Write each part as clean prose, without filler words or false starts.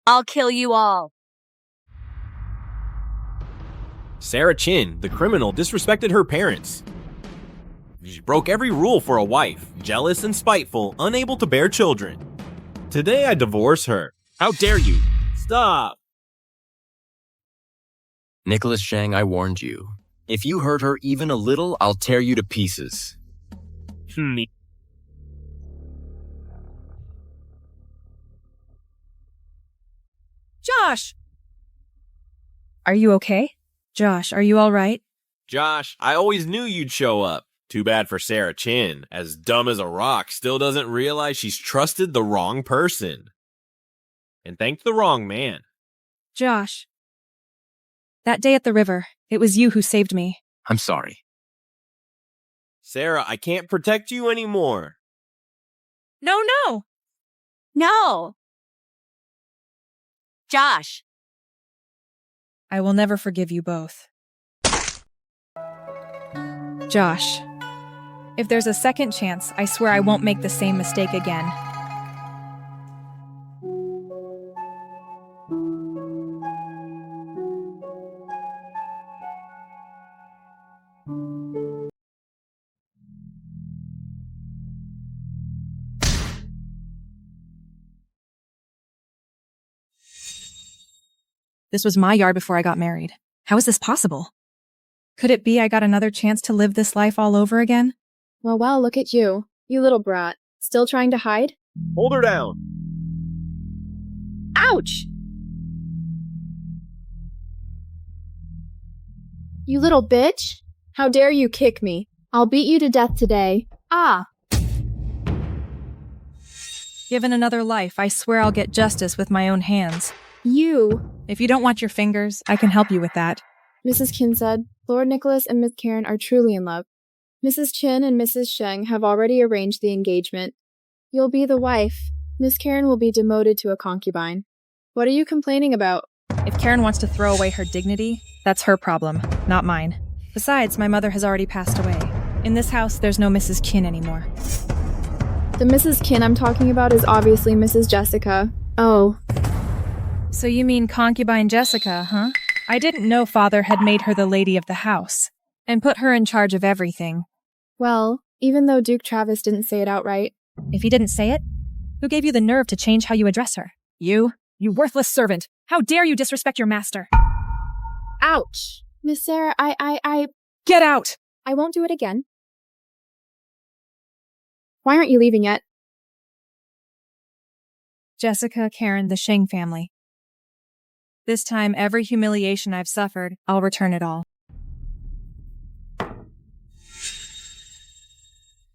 I'll kill you all. Sarah Chin, the criminal, disrespected her parents. She broke every rule for a wife, jealous and spiteful, unable to bear children. Today I divorce her. How dare you? Stop! Nicholas Shang, I warned you. If you hurt her even a little, I'll tear you to pieces. Josh! Are you okay? Josh, are you all right? Josh, I always knew you'd show up. Too bad for Sarah Chin, as dumb as a rock, still doesn't realize she's trusted the wrong person. And thanked the wrong man. Josh. That day at the river, it was you who saved me. I'm sorry. Sarah, I can't protect you anymore. No! No! Josh! I will never forgive you both. Josh, if there's a second chance, I swear I won't make the same mistake again. This was my yard before I got married. How is this possible? Could it be I got another chance to live this life all over again? Well, look at you. You little brat. Still trying to hide? Hold her down. Ouch! You little bitch! How dare you kick me? I'll beat you to death today. Ah! Given another life, I swear I'll get justice with my own hands. You! If you don't want your fingers, I can help you with that. Mrs. Qin said, Lord Nicholas and Miss Karen are truly in love. Mrs. Chin and Mrs. Sheng have already arranged the engagement. You'll be the wife. Miss Karen will be demoted to a concubine. What are you complaining about? If Karen wants to throw away her dignity, that's her problem, not mine. Besides, my mother has already passed away. In this house, there's no Mrs. Qin anymore. The Mrs. Qin I'm talking about is obviously Mrs. Jessica. Oh. So you mean concubine Jessica, huh? I didn't know father had made her the lady of the house and put her in charge of everything. Well, even though Duke Travis didn't say it outright. If he didn't say it, who gave you the nerve to change how you address her? You worthless servant. How dare you disrespect your master? Ouch! Miss Sarah, I... Get out! I won't do it again. Why aren't you leaving yet? Jessica, Karen, the Sheng family. This time, every humiliation I've suffered, I'll return it all.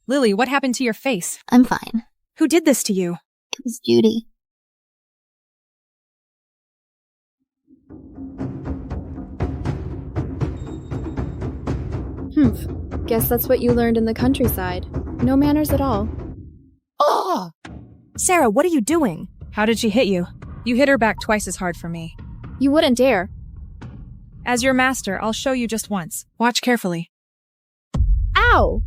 Lily, what happened to your face? I'm fine. Who did this to you? It was Judy. Guess that's what you learned in the countryside. No manners at all. Oh! Sarah, what are you doing? How did she hit you? You hit her back twice as hard for me. You wouldn't dare. As your master, I'll show you just once. Watch carefully. Ow!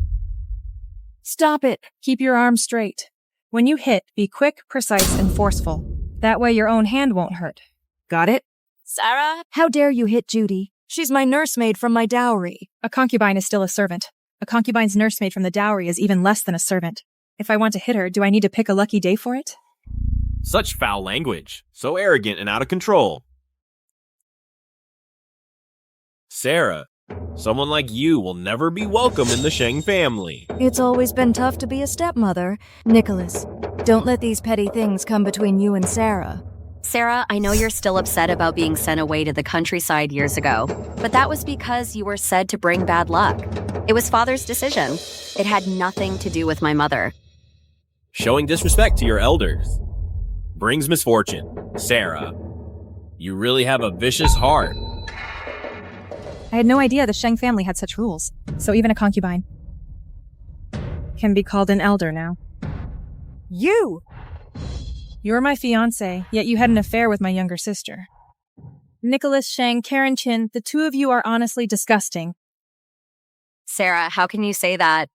Stop it. Keep your arms straight. When you hit, be quick, precise, and forceful. That way your own hand won't hurt. Got it? Sarah? How dare you hit Judy? She's my nursemaid from my dowry. A concubine is still a servant. A concubine's nursemaid from the dowry is even less than a servant. If I want to hit her, do I need to pick a lucky day for it? Such foul language. So arrogant and out of control. Sarah, someone like you will never be welcome in the Sheng family. It's always been tough to be a stepmother. Nicholas, don't let these petty things come between you and Sarah. Sarah, I know you're still upset about being sent away to the countryside years ago, but that was because you were said to bring bad luck. It was father's decision. It had nothing to do with my mother. Showing disrespect to your elders brings misfortune. Sarah, you really have a vicious heart. I had no idea the Sheng family had such rules. So even a concubine can be called an elder now. You! You're my fiancé, yet you had an affair with my younger sister. Nicholas Sheng, Karen Chin, the two of you are honestly disgusting. Sarah, how can you say that?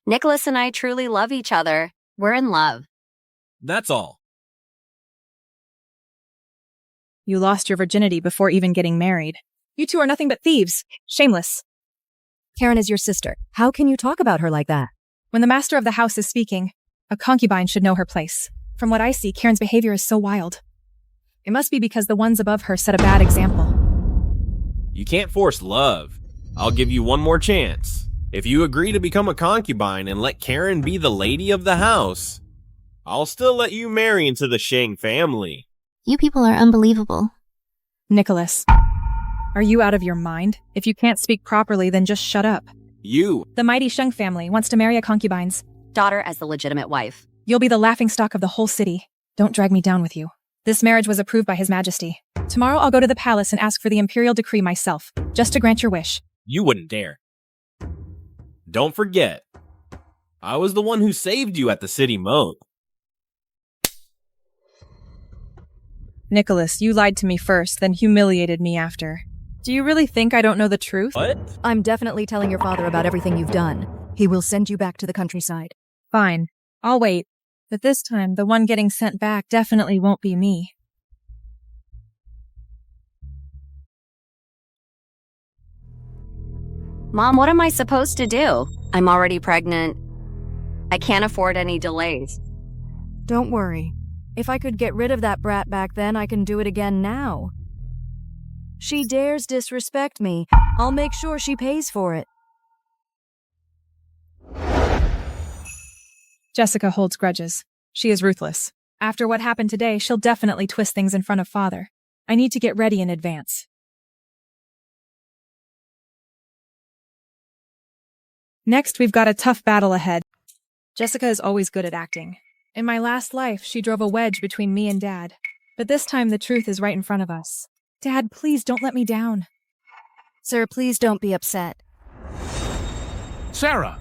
Nicholas and I truly love each other. We're in love. That's all. You lost your virginity before even getting married. You two are nothing but thieves. Shameless. Karen is your sister. How can you talk about her like that? When the master of the house is speaking, a concubine should know her place. From what I see, Karen's behavior is so wild. It must be because the ones above her set a bad example. You can't force love. I'll give you one more chance. If you agree to become a concubine and let Karen be the lady of the house, I'll still let you marry into the Shang family. You people are unbelievable. Nicholas, are you out of your mind? If you can't speak properly, then just shut up. You. The mighty Sheng family wants to marry a concubine's Daughter as the legitimate wife. You'll be the laughingstock of the whole city. Don't drag me down with you. This marriage was approved by His Majesty. Tomorrow I'll go to the palace and ask for the imperial decree myself, just to grant your wish. You wouldn't dare. Don't forget, I was the one who saved you at the city moat. Nicholas, you lied to me first, then humiliated me after. Do you really think I don't know the truth? What? I'm definitely telling your father about everything you've done. He will send you back to the countryside. Fine. I'll wait. But this time, the one getting sent back definitely won't be me. Mom, what am I supposed to do? I'm already pregnant. I can't afford any delays. Don't worry. If I could get rid of that brat back then, I can do it again now. She dares disrespect me. I'll make sure she pays for it. Jessica holds grudges. She is ruthless. After what happened today, she'll definitely twist things in front of Father. I need to get ready in advance. Next, we've got a tough battle ahead. Jessica is always good at acting. In my last life, she drove a wedge between me and Dad. But this time, the truth is right in front of us. Dad, please don't let me down. Sir, please don't be upset. Sarah!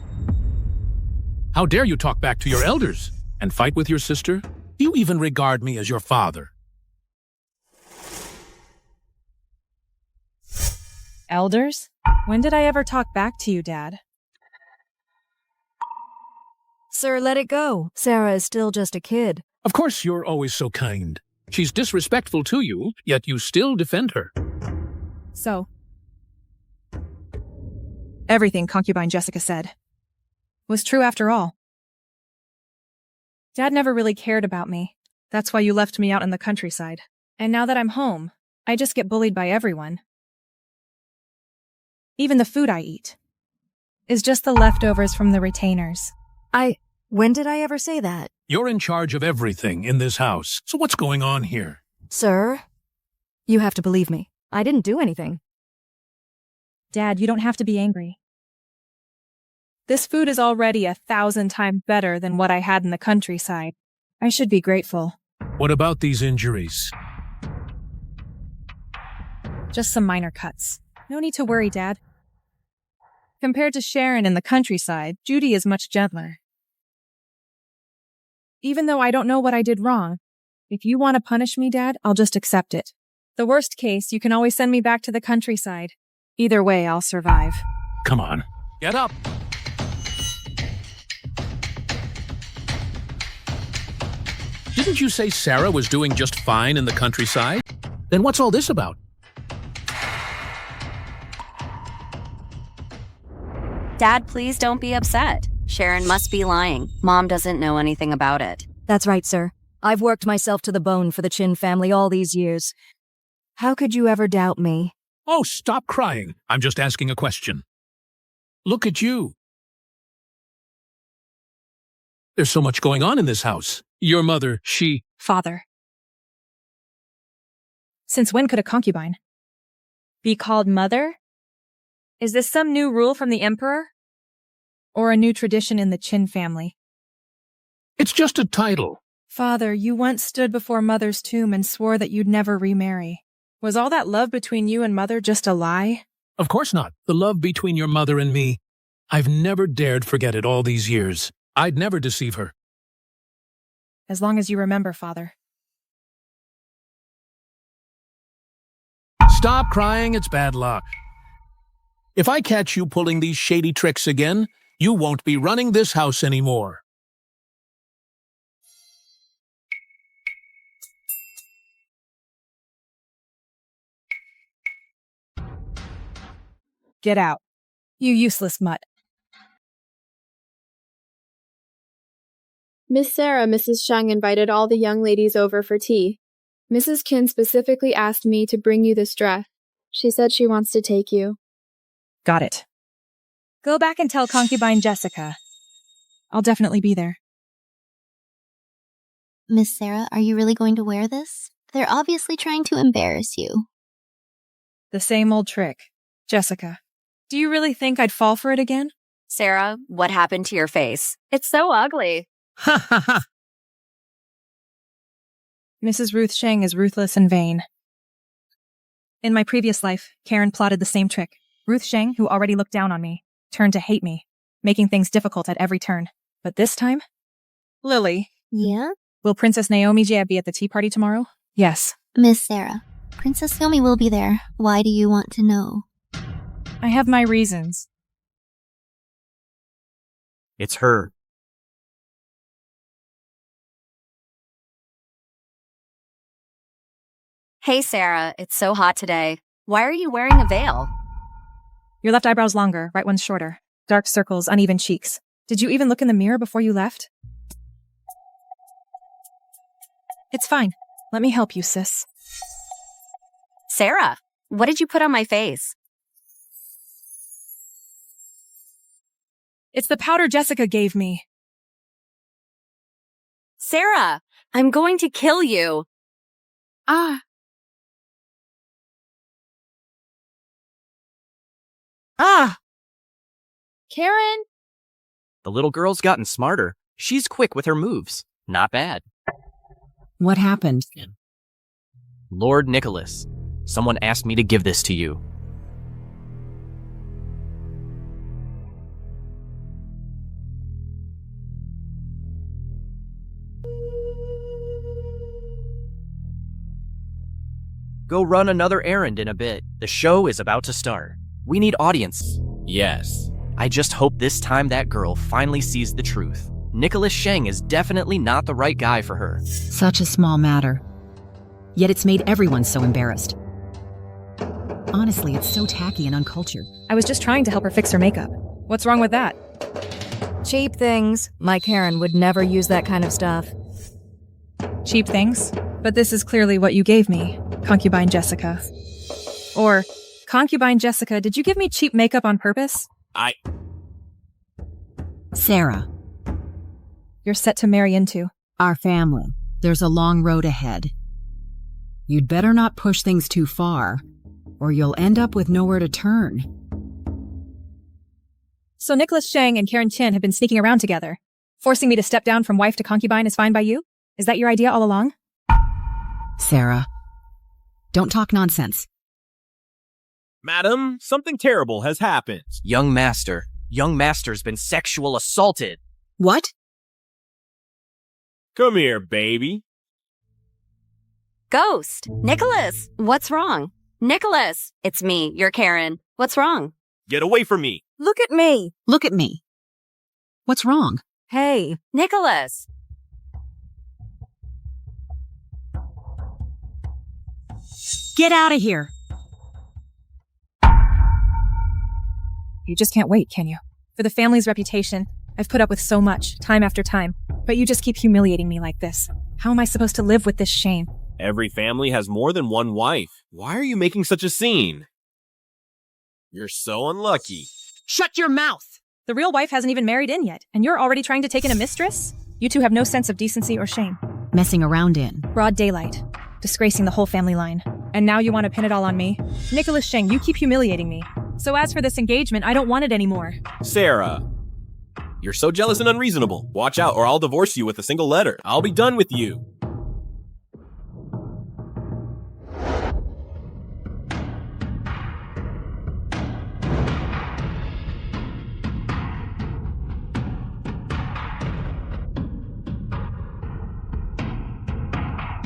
How dare you talk back to your elders and fight with your sister? Do you even regard me as your father? Elders? When did I ever talk back to you, Dad? Sir, let it go. Sarah is still just a kid. Of course you're always so kind. She's disrespectful to you, yet you still defend her. So, everything concubine Jessica said was true after all. Dad never really cared about me. That's why you left me out in the countryside. And now that I'm home, I just get bullied by everyone. Even the food I eat is just the leftovers from the retainers. When did I ever say that? You're in charge of everything in this house, so what's going on here? Sir, you have to believe me. I didn't do anything. Dad, you don't have to be angry. This food is already 1,000 times better than what I had in the countryside. I should be grateful. What about these injuries? Just some minor cuts. No need to worry, Dad. Compared to Sharon in the countryside, Judy is much gentler. Even though I don't know what I did wrong, if you want to punish me, Dad, I'll just accept it. The worst case, you can always send me back to the countryside. Either way, I'll survive. Come on, get up! Didn't you say Sarah was doing just fine in the countryside? Then what's all this about? Dad, please don't be upset. Sharon must be lying. Mom doesn't know anything about it. That's right, sir. I've worked myself to the bone for the Chin family all these years. How could you ever doubt me? Oh, stop crying. I'm just asking a question. Look at you. There's so much going on in this house. Your mother, Father. Since when could a concubine be called mother? Is this some new rule from the emperor? Or a new tradition in the Chin family? It's just a title. Father, you once stood before Mother's tomb and swore that you'd never remarry. Was all that love between you and Mother just a lie? Of course not. The love between your mother and me. I've never dared forget it all these years. I'd never deceive her. As long as you remember, Father. Stop crying, it's bad luck. If I catch you pulling these shady tricks again, you won't be running this house anymore. Get out. You useless mutt. Miss Sarah, Mrs. Sheng invited all the young ladies over for tea. Mrs. Kin specifically asked me to bring you this dress. She said she wants to take you. Got it. Go back and tell concubine Jessica. I'll definitely be there. Miss Sarah, are you really going to wear this? They're obviously trying to embarrass you. The same old trick. Jessica, do you really think I'd fall for it again? Sarah, what happened to your face? It's so ugly. Ha ha ha! Mrs. Ruth Sheng is ruthless and vain. In my previous life, Karen plotted the same trick. Ruth Sheng, who already looked down on me, turned to hate me, making things difficult at every turn. But this time? Lily. Yeah? Will Princess Naomi Jia be at the tea party tomorrow? Yes. Miss Sarah, Princess Naomi will be there. Why do you want to know? I have my reasons. It's her. Hey, Sarah, it's so hot today. Why are you wearing a veil? Your left eyebrow's longer, right one's shorter. Dark circles, uneven cheeks. Did you even look in the mirror before you left? It's fine. Let me help you, sis. Sarah, what did you put on my face? It's the powder Jessica gave me. Sarah, I'm going to kill you. Ah! Ah! Karen! The little girl's gotten smarter. She's quick with her moves. Not bad. What happened? Lord Nicholas, someone asked me to give this to you. Go run another errand in a bit. The show is about to start. We need audience. Yes. I just hope this time that girl finally sees the truth. Nicholas Sheng is definitely not the right guy for her. Such a small matter. Yet it's made everyone so embarrassed. Honestly, it's so tacky and uncultured. I was just trying to help her fix her makeup. What's wrong with that? Cheap things. My Karen would never use that kind of stuff. Cheap things? But this is clearly what you gave me, concubine Jessica. Or, concubine Jessica, did you give me cheap makeup on purpose? Sarah. You're set to marry into. Our family. There's a long road ahead. You'd better not push things too far, or you'll end up with nowhere to turn. So Nicholas Sheng and Karen Chin have been sneaking around together. Forcing me to step down from wife to concubine is fine by you? Is that your idea all along? Sarah, don't talk nonsense. Madam, something terrible has happened. Young Master's been sexual assaulted. What? Come here, baby. Ghost! Nicholas! What's wrong? Nicholas! It's me, your Karen. What's wrong? Get away from me. Look at me! Look at me. What's wrong? Hey, Nicholas! Get out of here! You just can't wait, can you? For the family's reputation, I've put up with so much, time after time, but you just keep humiliating me like this. How am I supposed to live with this shame? Every family has more than one wife. Why are you making such a scene? You're so unlucky. Shut your mouth! The real wife hasn't even married in yet, and you're already trying to take in a mistress? You two have no sense of decency or shame. Messing around in. Broad daylight. Disgracing the whole family line. And now you want to pin it all on me? Nicholas Sheng, you keep humiliating me. So as for this engagement, I don't want it anymore. Sarah, you're so jealous and unreasonable. Watch out or I'll divorce you with a single letter. I'll be done with you.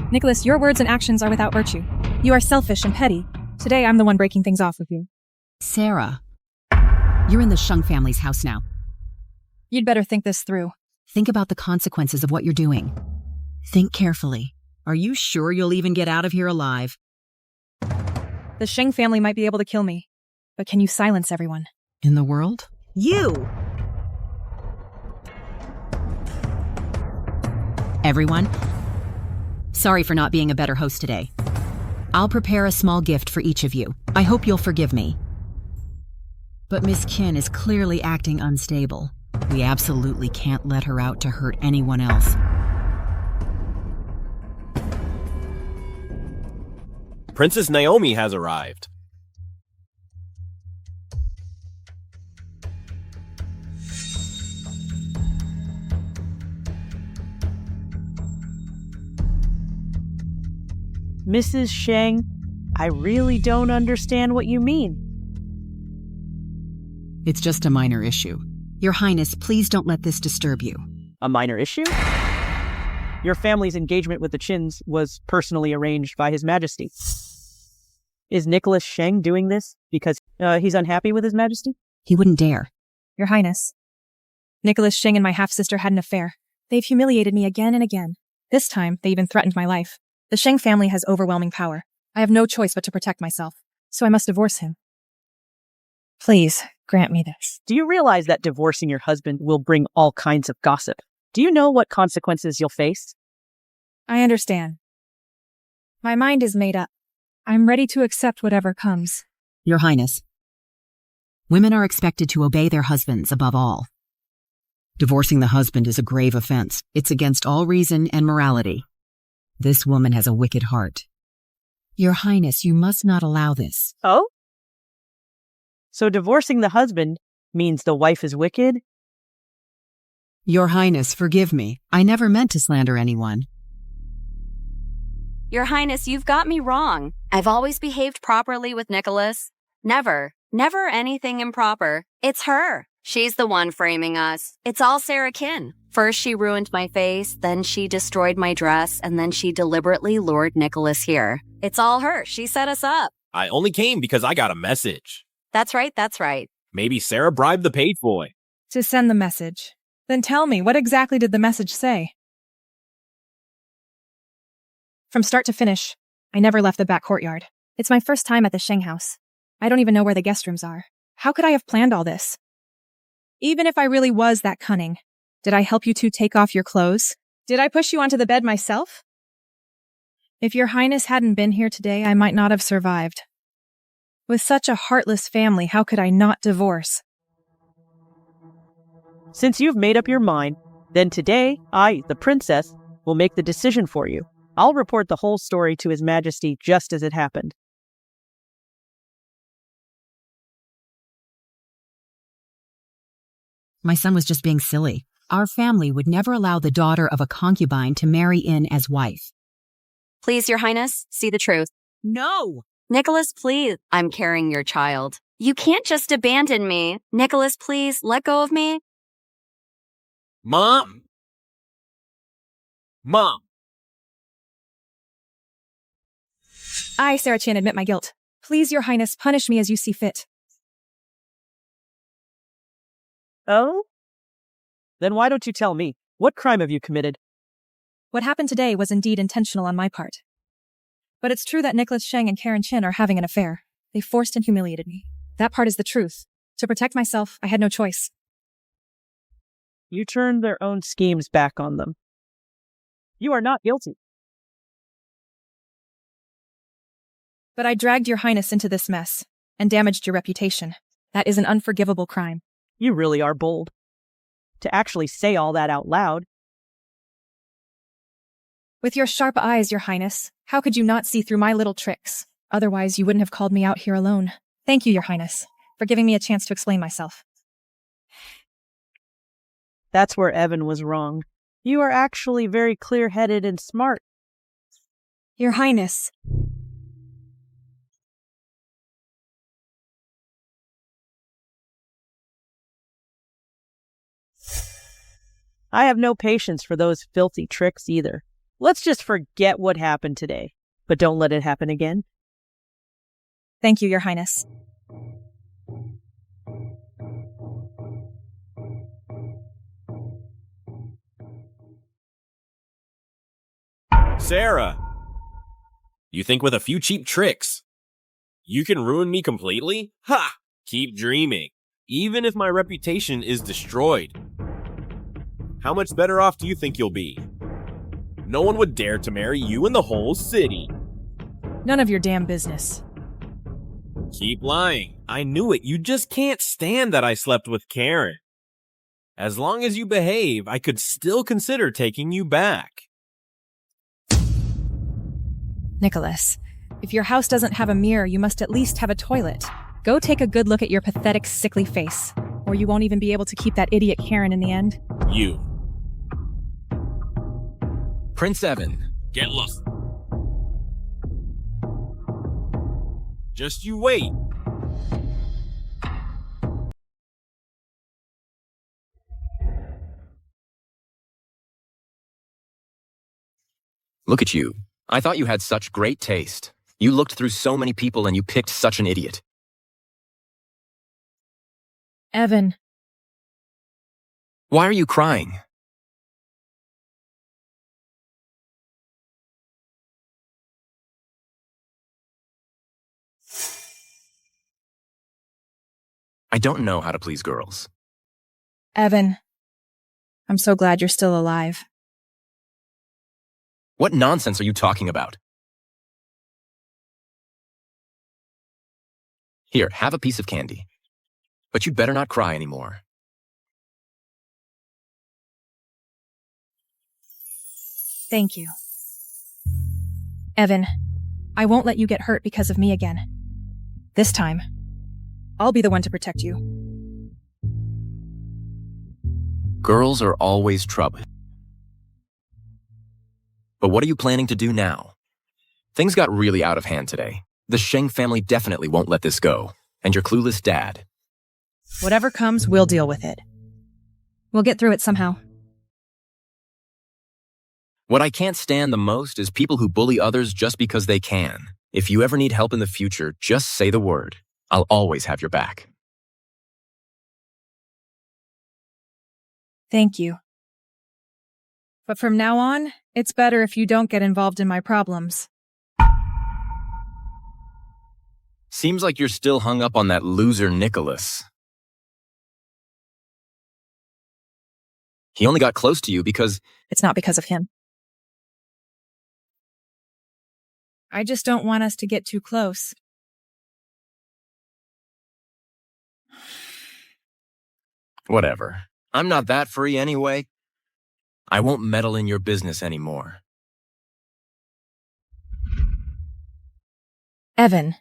Nicholas, your words and actions are without virtue. You are selfish and petty. Today, I'm the one breaking things off with you. Sarah, you're in the Sheng family's house now. You'd better think this through. Think about the consequences of what you're doing. Think carefully. Are you sure you'll even get out of here alive? The Sheng family might be able to kill me. But can you silence everyone? In the world? You! Everyone? Sorry for not being a better host today. I'll prepare a small gift for each of you. I hope you'll forgive me. But Miss Kin is clearly acting unstable. We absolutely can't let her out to hurt anyone else. Princess Naomi has arrived. Mrs. Sheng, I really don't understand what you mean. It's just a minor issue. Your Highness, please don't let this disturb you. A minor issue? Your family's engagement with the Chins was personally arranged by His Majesty. Is Nicholas Sheng doing this because he's unhappy with His Majesty? He wouldn't dare. Your Highness. Nicholas Sheng and my half-sister had an affair. They've humiliated me again and again. This time, they even threatened my life. The Sheng family has overwhelming power. I have no choice but to protect myself, so I must divorce him. Please, grant me this. Do you realize that divorcing your husband will bring all kinds of gossip? Do you know what consequences you'll face? I understand. My mind is made up. I'm ready to accept whatever comes. Your Highness. Women are expected to obey their husbands above all. Divorcing the husband is a grave offense. It's against all reason and morality. This woman has a wicked heart. Your Highness, you must not allow this. Oh? So divorcing the husband means the wife is wicked? Your Highness, forgive me. I never meant to slander anyone. Your Highness, you've got me wrong. I've always behaved properly with Nicholas. Never anything improper. It's her. She's the one framing us. It's all Sarah Kin. First she ruined my face, then she destroyed my dress, and then she deliberately lured Nicholas here. It's all her. She set us up. I only came because I got a message. That's right. Maybe Sarah bribed the page boy. To send the message. Then tell me, what exactly did the message say? From start to finish, I never left the back courtyard. It's my first time at the Sheng house. I don't even know where the guest rooms are. How could I have planned all this? Even if I really was that cunning, did I help you two take off your clothes? Did I push you onto the bed myself? If your Highness hadn't been here today, I might not have survived. With such a heartless family, how could I not divorce? Since you've made up your mind, then today, I, the princess, will make the decision for you. I'll report the whole story to His Majesty just as it happened. My son was just being silly. Our family would never allow the daughter of a concubine to marry in as wife. Please, Your Highness, see the truth. No! Nicholas, please. I'm carrying your child. You can't just abandon me. Nicholas, please, let go of me. Mom! I, Sarah Chin, admit my guilt. Please, Your Highness, punish me as you see fit. Oh? Then why don't you tell me? What crime have you committed? What happened today was indeed intentional on my part. But it's true that Nicholas Sheng and Karen Chin are having an affair. They forced and humiliated me. That part is the truth. To protect myself, I had no choice. You turned their own schemes back on them. You are not guilty. But I dragged Your Highness into this mess and damaged your reputation. That is an unforgivable crime. You really are bold. To actually say all that out loud. With your sharp eyes, Your Highness, how could you not see through my little tricks? Otherwise, you wouldn't have called me out here alone. Thank you, Your Highness, for giving me a chance to explain myself. That's where Evan was wrong. You are actually very clear-headed and smart. Your Highness. I have no patience for those filthy tricks either. Let's just forget what happened today, but don't let it happen again. Thank you, Your Highness. Sarah! You think with a few cheap tricks, you can ruin me completely? Ha! Keep dreaming, even if my reputation is destroyed. How much better off do you think you'll be? No one would dare to marry you in the whole city. None of your damn business. Keep lying. I knew it. You just can't stand that I slept with Karen. As long as you behave, I could still consider taking you back. Nicholas, if your house doesn't have a mirror, you must at least have a toilet. Go take a good look at your pathetic, sickly face, or you won't even be able to keep that idiot Karen in the end. You. Prince Evan. Get lost. Just you wait. Look at you. I thought you had such great taste. You looked through so many people and you picked such an idiot. Evan. Why are you crying? I don't know how to please girls. Evan. I'm so glad you're still alive. What nonsense are you talking about? Here, have a piece of candy. But you'd better not cry anymore. Thank you. Evan, I won't let you get hurt because of me again. This time, I'll be the one to protect you. Girls are always trouble. But what are you planning to do now? Things got really out of hand today. The Sheng family definitely won't let this go. And your clueless dad. Whatever comes, we'll deal with it. We'll get through it somehow. What I can't stand the most is people who bully others just because they can. If you ever need help in the future, just say the word. I'll always have your back. Thank you. But from now on, it's better if you don't get involved in my problems. Seems like you're still hung up on that loser Nicholas. He only got close to you because... It's not because of him. I just don't want us to get too close. Whatever. I'm not that free anyway. I won't meddle in your business anymore. Evan,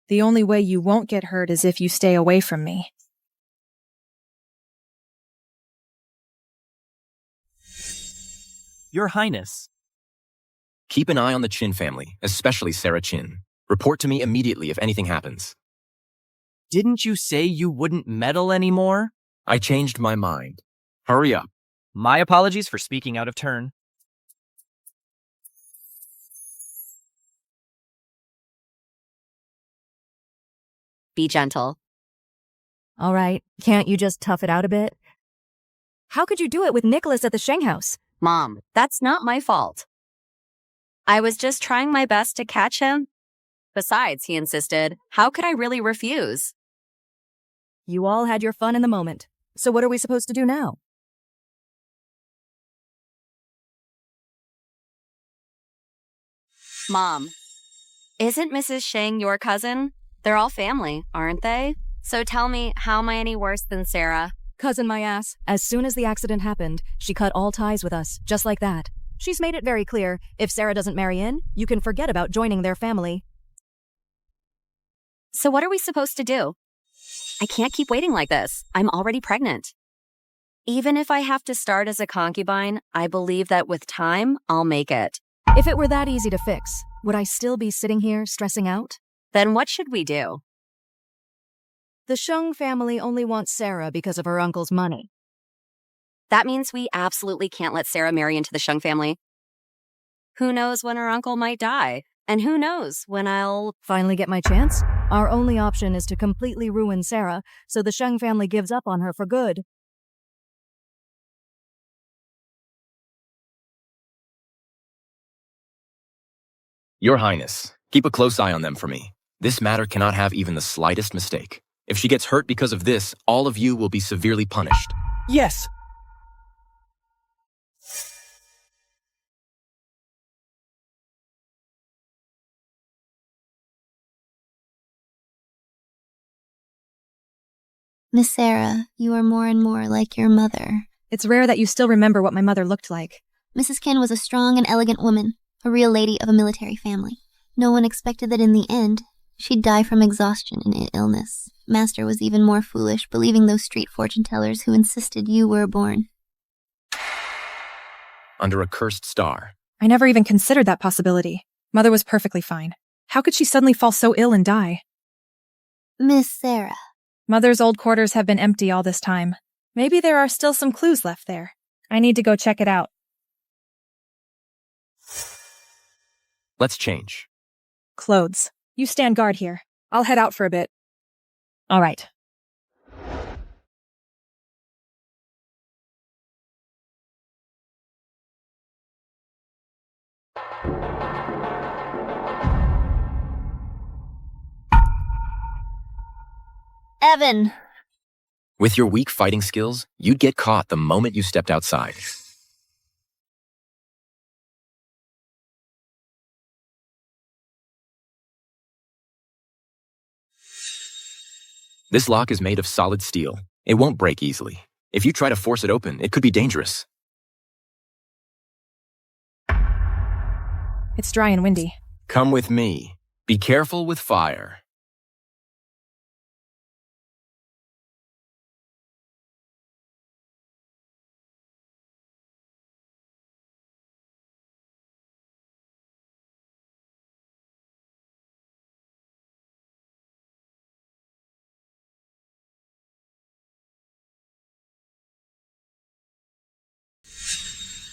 the only way you won't get hurt is if you stay away from me. Your Highness. Keep an eye on the Chin family, especially Sarah Chin. Report to me immediately if anything happens. Didn't you say you wouldn't meddle anymore? I changed my mind. Hurry up. My apologies for speaking out of turn. Be gentle. All right, can't you just tough it out a bit? How could you do it with Nicholas at the Sheng house? Mom, that's not my fault. I was just trying my best to catch him. Besides, he insisted, how could I really refuse? You all had your fun in the moment. So what are we supposed to do now? Mom, isn't Mrs. Sheng your cousin? They're all family, aren't they? So tell me, how am I any worse than Sarah? Cousin my ass. As soon as the accident happened, she cut all ties with us, just like that. She's made it very clear, if Sarah doesn't marry in, you can forget about joining their family. So what are we supposed to do? I can't keep waiting like this. I'm already pregnant. Even if I have to start as a concubine, I believe that with time, I'll make it. If it were that easy to fix, would I still be sitting here stressing out? Then what should we do? The Sheng family only wants Sarah because of her uncle's money. That means we absolutely can't let Sarah marry into the Sheng family. Who knows when her uncle might die? And who knows when I'll finally get my chance? Our only option is to completely ruin Sarah, so the Sheng family gives up on her for good. Your Highness, keep a close eye on them for me. This matter cannot have even the slightest mistake. If she gets hurt because of this, all of you will be severely punished. Yes. Miss Sarah, you are more and more like your mother. It's rare that you still remember what my mother looked like. Mrs. Ken was a strong and elegant woman, a real lady of a military family. No one expected that in the end, she'd die from exhaustion and illness. Master was even more foolish, believing those street fortune tellers who insisted you were born. Under a cursed star. I never even considered that possibility. Mother was perfectly fine. How could she suddenly fall so ill and die? Miss Sarah. Mother's old quarters have been empty all this time. Maybe there are still some clues left there. I need to go check it out. Let's change. Clothes. You stand guard here. I'll head out for a bit. All right. Evan! With your weak fighting skills, you'd get caught the moment you stepped outside. This lock is made of solid steel. It won't break easily. If you try to force it open, it could be dangerous. It's dry and windy. Come with me. Be careful with fire.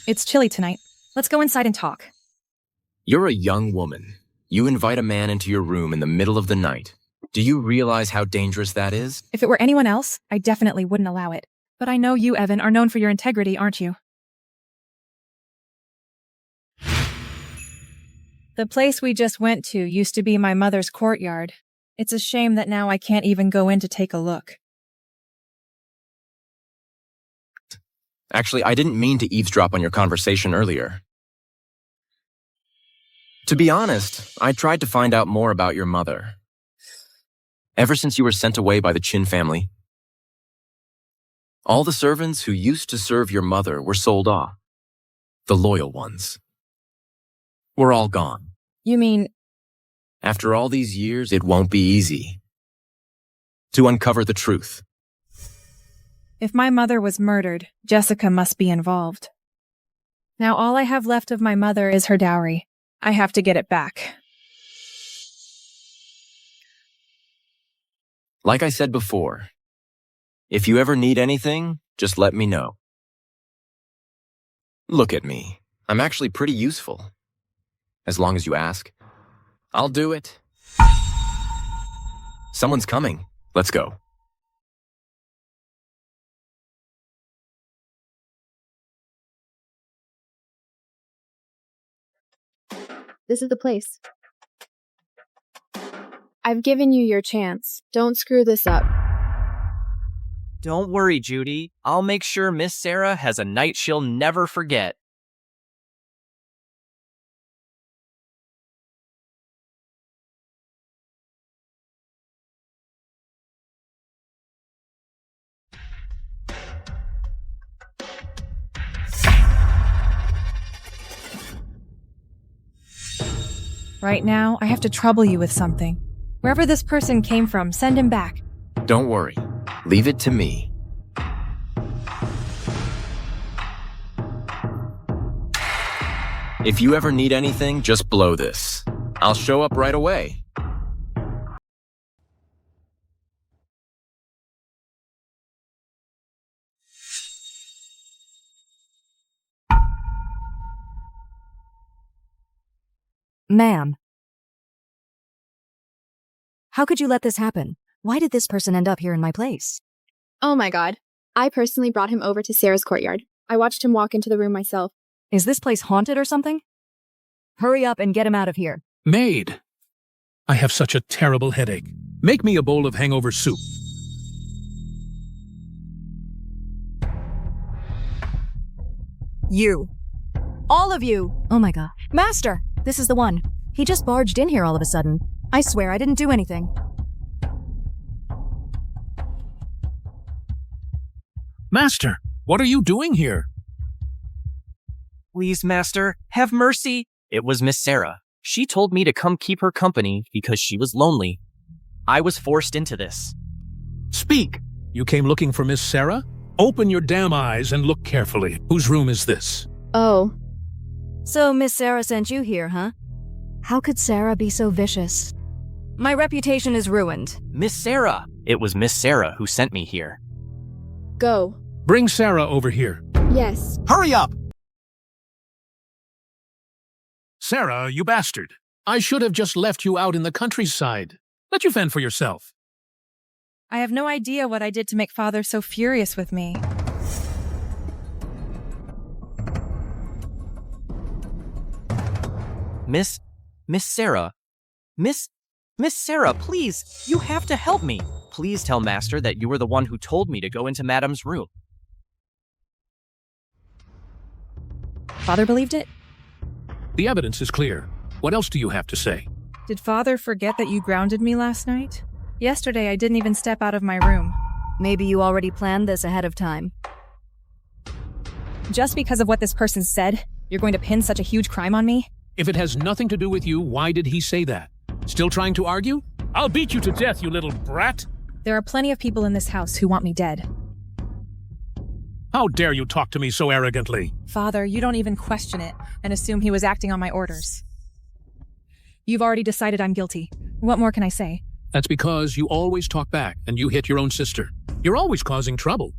It's chilly tonight. Let's go inside and talk. You're a young woman. You invite a man into your room in the middle of the night. Do you realize how dangerous that is? If it were anyone else, I definitely wouldn't allow it. But I know you, Evan, are known for your integrity, aren't you? The place we just went to used to be my mother's courtyard. It's a shame that now I can't even go in to take a look. Actually, I didn't mean to eavesdrop on your conversation earlier. To be honest, I tried to find out more about your mother. Ever since you were sent away by the Chin family, all the servants who used to serve your mother were sold off. The loyal ones. We're all gone. You mean... After all these years, it won't be easy to uncover the truth. If my mother was murdered, Jessica must be involved. Now all I have left of my mother is her dowry. I have to get it back. Like I said before, if you ever need anything, just let me know. Look at me. I'm actually pretty useful. As long as you ask, I'll do it. Someone's coming. Let's go. This is the place. I've given you your chance. Don't screw this up. Don't worry, Judy. I'll make sure Miss Sarah has a night she'll never forget. Right now, I have to trouble you with something. Wherever this person came from, send him back. Don't worry. Leave it to me. If you ever need anything, just blow this. I'll show up right away. Ma'am. How could you let this happen? Why did this person end up here in my place? Oh my god. I personally brought him over to Sarah's courtyard. I watched him walk into the room myself. Is this place haunted or something? Hurry up and get him out of here. Maid, I have such a terrible headache. Make me a bowl of hangover soup. You. All of you. Oh my god. Master! This is the one. He just barged in here all of a sudden. I swear I didn't do anything. Master, what are you doing here? Please, Master, have mercy. It was Miss Sarah. She told me to come keep her company because she was lonely. I was forced into this. Speak! You came looking for Miss Sarah? Open your damn eyes and look carefully. Whose room is this? Oh. So Miss Sarah sent you here, huh? How could Sarah be so vicious? My reputation is ruined. Miss Sarah! It was Miss Sarah who sent me here. Go. Bring Sarah over here. Yes. Hurry up! Sarah, you bastard. I should have just left you out in the countryside. Let you fend for yourself. I have no idea what I did to make Father so furious with me. Miss Sarah. Miss Sarah, please, you have to help me. Please tell Master that you were the one who told me to go into Madame's room. Father believed it? The evidence is clear. What else do you have to say? Did Father forget that you grounded me last night? Yesterday, I didn't even step out of my room. Maybe you already planned this ahead of time. Just because of what this person said, you're going to pin such a huge crime on me? If it has nothing to do with you, why did he say that? Still trying to argue? I'll beat you to death, you little brat! There are plenty of people in this house who want me dead. How dare you talk to me so arrogantly? Father, you don't even question it and assume he was acting on my orders. You've already decided I'm guilty. What more can I say? That's because you always talk back and you hit your own sister. You're always causing trouble.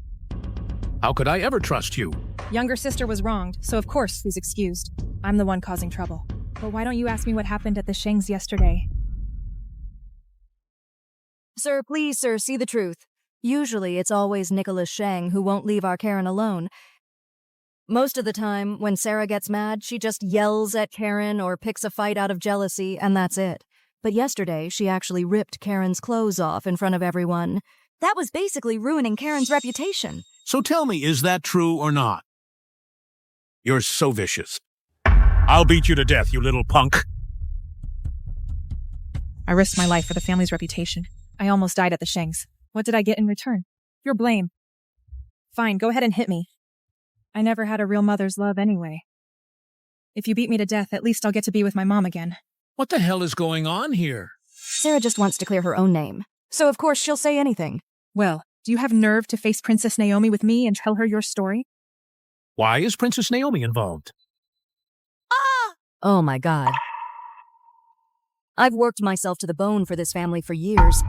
How could I ever trust you? Younger sister was wronged, so of course she's excused. I'm the one causing trouble. But why don't you ask me what happened at the Shangs yesterday? Sir, please, sir, see the truth. Usually it's always Nicholas Shang who won't leave our Karen alone. Most of the time, when Sarah gets mad, she just yells at Karen or picks a fight out of jealousy, and that's it. But yesterday, she actually ripped Karen's clothes off in front of everyone. That was basically ruining Karen's reputation. So tell me, is that true or not? You're so vicious. I'll beat you to death, you little punk. I risked my life for the family's reputation. I almost died at the Shangs. What did I get in return? Your blame. Fine, go ahead and hit me. I never had a real mother's love anyway. If you beat me to death, at least I'll get to be with my mom again. What the hell is going on here? Sarah just wants to clear her own name. So of course she'll say anything. Well, do you have nerve to face Princess Naomi with me and tell her your story? Why is Princess Naomi involved? Oh my god. I've worked myself to the bone for this family for years.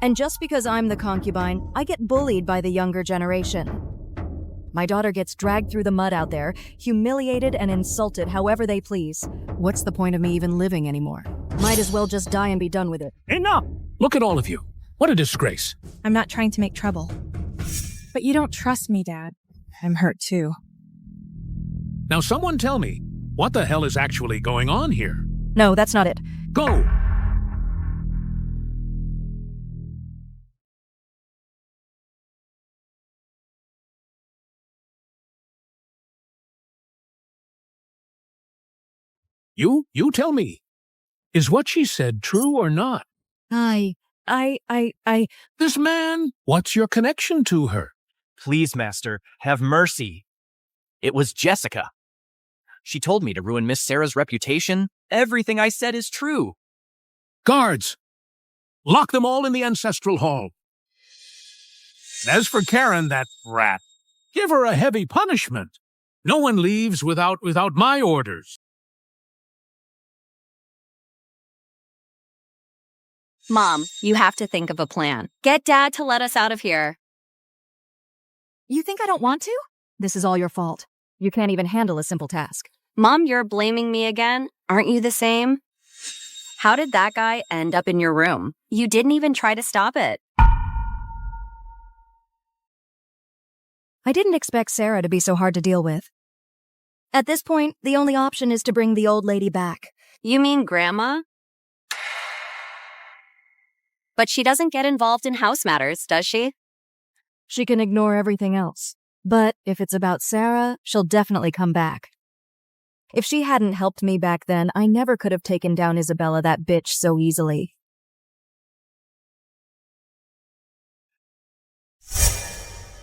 And just because I'm the concubine, I get bullied by the younger generation. My daughter gets dragged through the mud out there, humiliated and insulted however they please. What's the point of me even living anymore? Might as well just die and be done with it. Enough! Look at all of you. What a disgrace. I'm not trying to make trouble. But you don't trust me, Dad. I'm hurt too. Now someone tell me, what the hell is actually going on here? No, that's not it. Go! You tell me. Is what she said true or not? I... This man, what's your connection to her? Please, Master, have mercy. It was Jessica. She told me to ruin Miss Sarah's reputation. Everything I said is true. Guards! Lock them all in the ancestral hall. And as for Karen, that brat, give her a heavy punishment. No one leaves without my orders. Mom, you have to think of a plan. Get Dad to let us out of here. You think I don't want to? This is all your fault. You can't even handle a simple task. Mom, you're blaming me again? Aren't you the same? How did that guy end up in your room? You didn't even try to stop it. I didn't expect Sarah to be so hard to deal with. At this point, the only option is to bring the old lady back. You mean Grandma? But she doesn't get involved in house matters, does she? She can ignore everything else. But if it's about Sarah, she'll definitely come back. If she hadn't helped me back then, I never could have taken down Isabella, that bitch, so easily.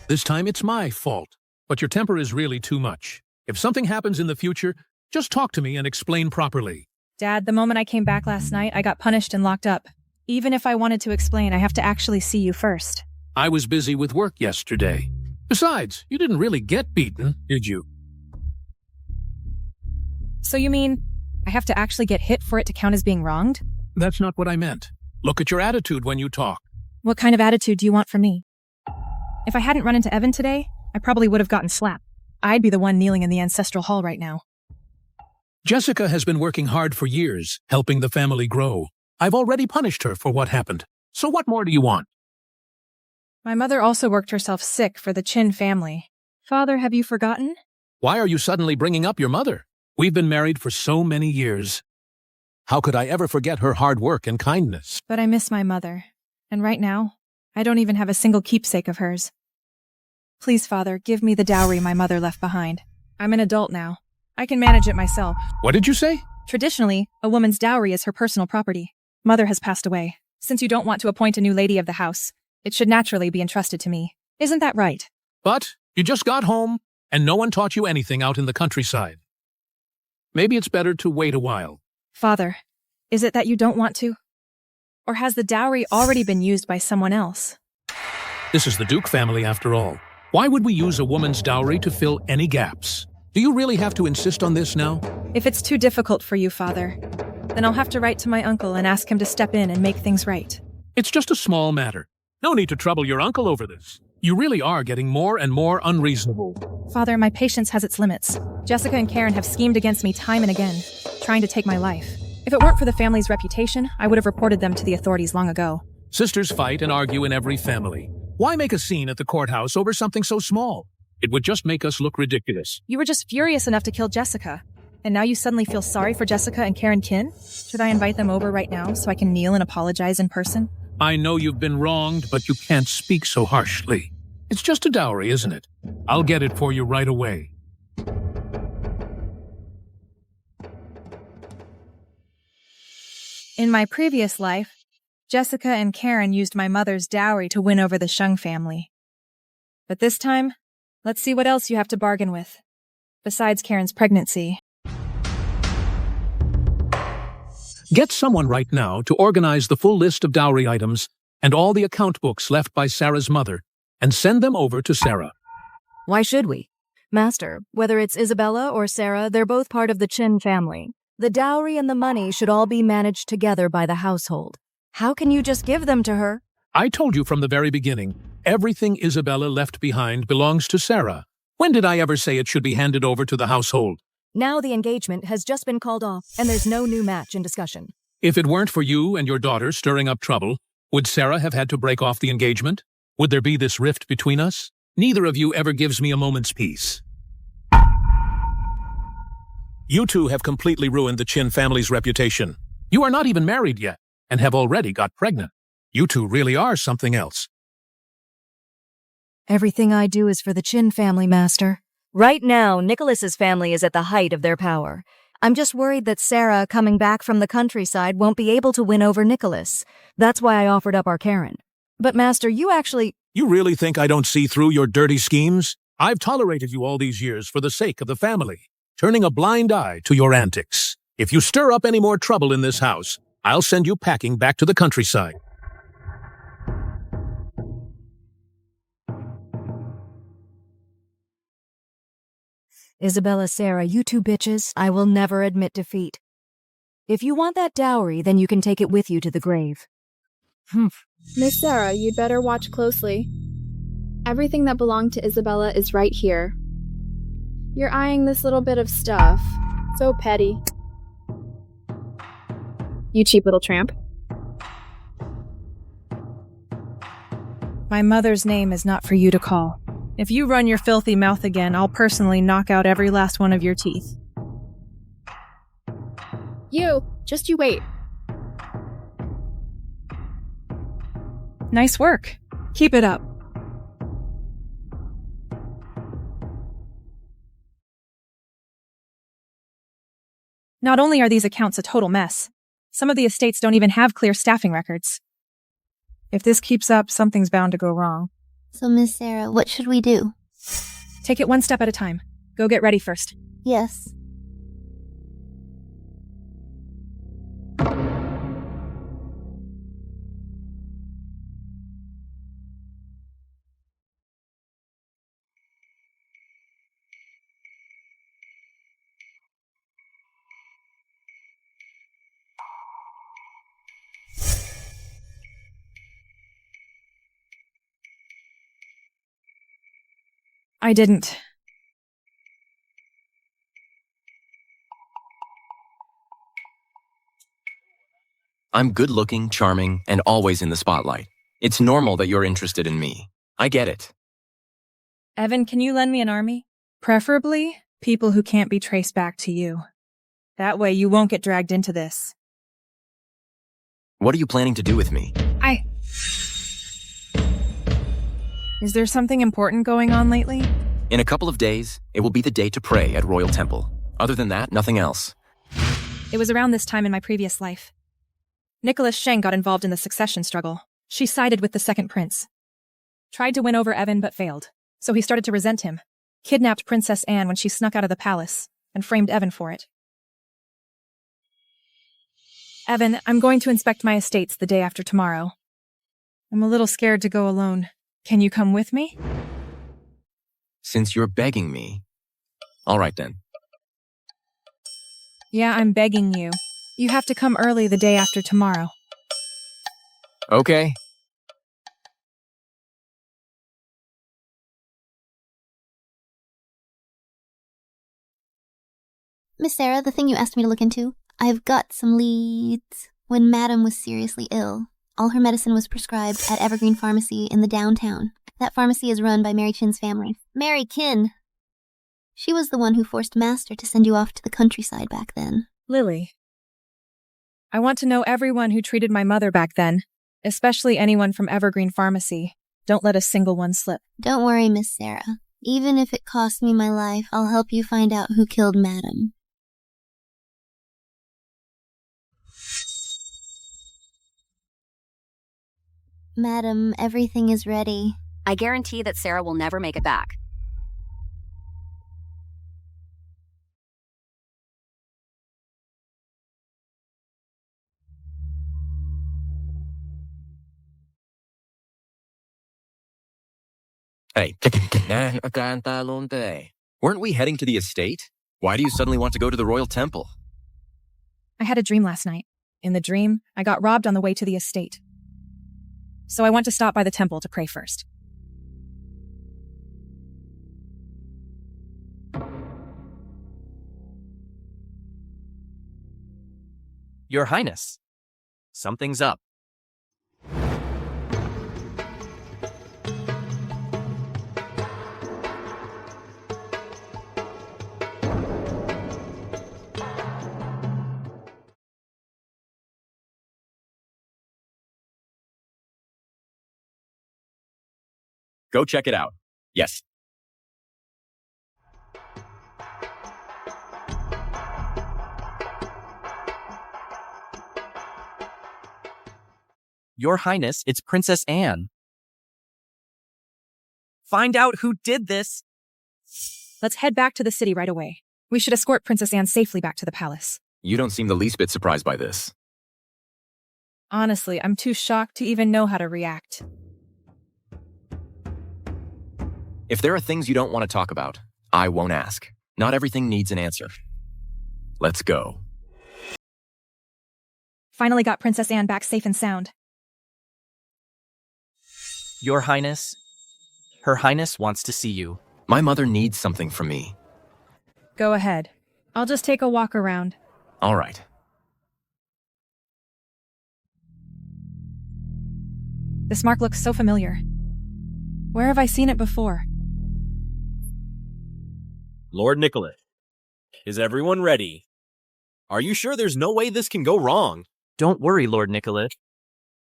This time it's my fault, but your temper is really too much. If something happens in the future, just talk to me and explain properly. Dad, the moment I came back last night, I got punished and locked up. Even if I wanted to explain, I have to actually see you first. I was busy with work yesterday. Besides, you didn't really get beaten, did you? So you mean I have to actually get hit for it to count as being wronged? That's not what I meant. Look at your attitude when you talk. What kind of attitude do you want from me? If I hadn't run into Evan today, I probably would have gotten slapped. I'd be the one kneeling in the ancestral hall right now. Jessica has been working hard for years, helping the family grow. I've already punished her for what happened. So what more do you want? My mother also worked herself sick for the Chin family. Father, have you forgotten? Why are you suddenly bringing up your mother? We've been married for so many years. How could I ever forget her hard work and kindness? But I miss my mother. And right now, I don't even have a single keepsake of hers. Please, Father, give me the dowry my mother left behind. I'm an adult now. I can manage it myself. What did you say? Traditionally, a woman's dowry is her personal property. Mother has passed away. Since you don't want to appoint a new lady of the house, it should naturally be entrusted to me. Isn't that right? But you just got home, and no one taught you anything out in the countryside. Maybe it's better to wait a while. Father, is it that you don't want to? Or has the dowry already been used by someone else? This is the Duke family, after all. Why would we use a woman's dowry to fill any gaps? Do you really have to insist on this now? If it's too difficult for you, Father, then I'll have to write to my uncle and ask him to step in and make things right. It's just a small matter. No need to trouble your uncle over this. You really are getting more and more unreasonable. Father, my patience has its limits. Jessica and Karen have schemed against me time and again, trying to take my life. If it weren't for the family's reputation, I would have reported them to the authorities long ago. Sisters fight and argue in every family. Why make a scene at the courthouse over something so small? It would just make us look ridiculous. You were just furious enough to kill Jessica, and now you suddenly feel sorry for Jessica and Karen Kin? Should I invite them over right now so I can kneel and apologize in person? I know you've been wronged, but you can't speak so harshly. It's just a dowry, isn't it? I'll get it for you right away. In my previous life, Jessica and Karen used my mother's dowry to win over the Sheng family. But this time, let's see what else you have to bargain with, besides Karen's pregnancy. Get someone right now to organize the full list of dowry items and all the account books left by Sarah's mother, and send them over to Sarah. Why should we? Master, whether it's Isabella or Sarah, they're both part of the Chin family. The dowry and the money should all be managed together by the household. How can you just give them to her? I told you from the very beginning, everything Isabella left behind belongs to Sarah. When did I ever say it should be handed over to the household? Now the engagement has just been called off, and there's no new match in discussion. If it weren't for you and your daughter stirring up trouble, would Sarah have had to break off the engagement? Would there be this rift between us? Neither of you ever gives me a moment's peace. You two have completely ruined the Chin family's reputation. You are not even married yet, and have already got pregnant. You two really are something else. Everything I do is for the Chin family, Master. Right now, Nicholas's family is at the height of their power. I'm just worried that Sarah, coming back from the countryside, won't be able to win over Nicholas. That's why I offered up our Karen. But Master, you really think I don't see through your dirty schemes? I've tolerated you all these years for the sake of the family, turning a blind eye to your antics. If you stir up any more trouble in this house, I'll send you packing back to the countryside. Isabella, Sarah, you two bitches, I will never admit defeat. If you want that dowry, then you can take it with you to the grave. Miss Sarah, you'd better watch closely. Everything that belonged to Isabella is right here. You're eyeing this little bit of stuff. So petty. You cheap little tramp. My mother's name is not for you to call. If you run your filthy mouth again, I'll personally knock out every last one of your teeth. You wait. Nice work. Keep it up. Not only are these accounts a total mess, some of the estates don't even have clear staffing records. If this keeps up, something's bound to go wrong. So, Miss Sarah, what should we do? Take it one step at a time. Go get ready first. Yes. I didn't. I'm good-looking, charming, and always in the spotlight. It's normal that you're interested in me. I get it. Evan, can you lend me an army? Preferably, people who can't be traced back to you. That way you won't get dragged into this. What are you planning to do with me? Is there something important going on lately? In a couple of days, it will be the day to pray at Royal Temple. Other than that, nothing else. It was around this time in my previous life. Nicholas Sheng got involved in the succession struggle. She sided with the second prince. Tried to win over Evan but failed, so he started to resent him. Kidnapped Princess Anne when she snuck out of the palace, and framed Evan for it. Evan, I'm going to inspect my estates the day after tomorrow. I'm a little scared to go alone. Can you come with me? Since you're begging me. All right then. Yeah, I'm begging you. You have to come early the day after tomorrow. Okay. Miss Sarah, the thing you asked me to look into, I've got some leads. When Madam was seriously ill, all her medicine was prescribed at Evergreen Pharmacy in the downtown. That pharmacy is run by Mary Chin's family. Mary Kin! She was the one who forced Master to send you off to the countryside back then. Lily. I want to know everyone who treated my mother back then, especially anyone from Evergreen Pharmacy. Don't let a single one slip. Don't worry, Miss Sarah. Even if it costs me my life, I'll help you find out who killed Madam. Madam, everything is ready. I guarantee that Sarah will never make it back. Hey. Weren't we heading to the estate? Why do you suddenly want to go to the Royal Temple? I had a dream last night. In the dream, I got robbed on the way to the estate. So I want to stop by the temple to pray first. Your Highness, something's up. Go check it out. Yes. Your Highness, it's Princess Anne. Find out who did this. Let's head back to the city right away. We should escort Princess Anne safely back to the palace. You don't seem the least bit surprised by this. Honestly, I'm too shocked to even know how to react. If there are things you don't want to talk about, I won't ask. Not everything needs an answer. Let's go. Finally got Princess Anne back safe and sound. Your Highness, Her Highness wants to see you. My mother needs something from me. Go ahead. I'll just take a walk around. All right. This mark looks so familiar. Where have I seen it before? Lord Nicholas, is everyone ready? Are you sure there's no way this can go wrong? Don't worry, Lord Nicholas.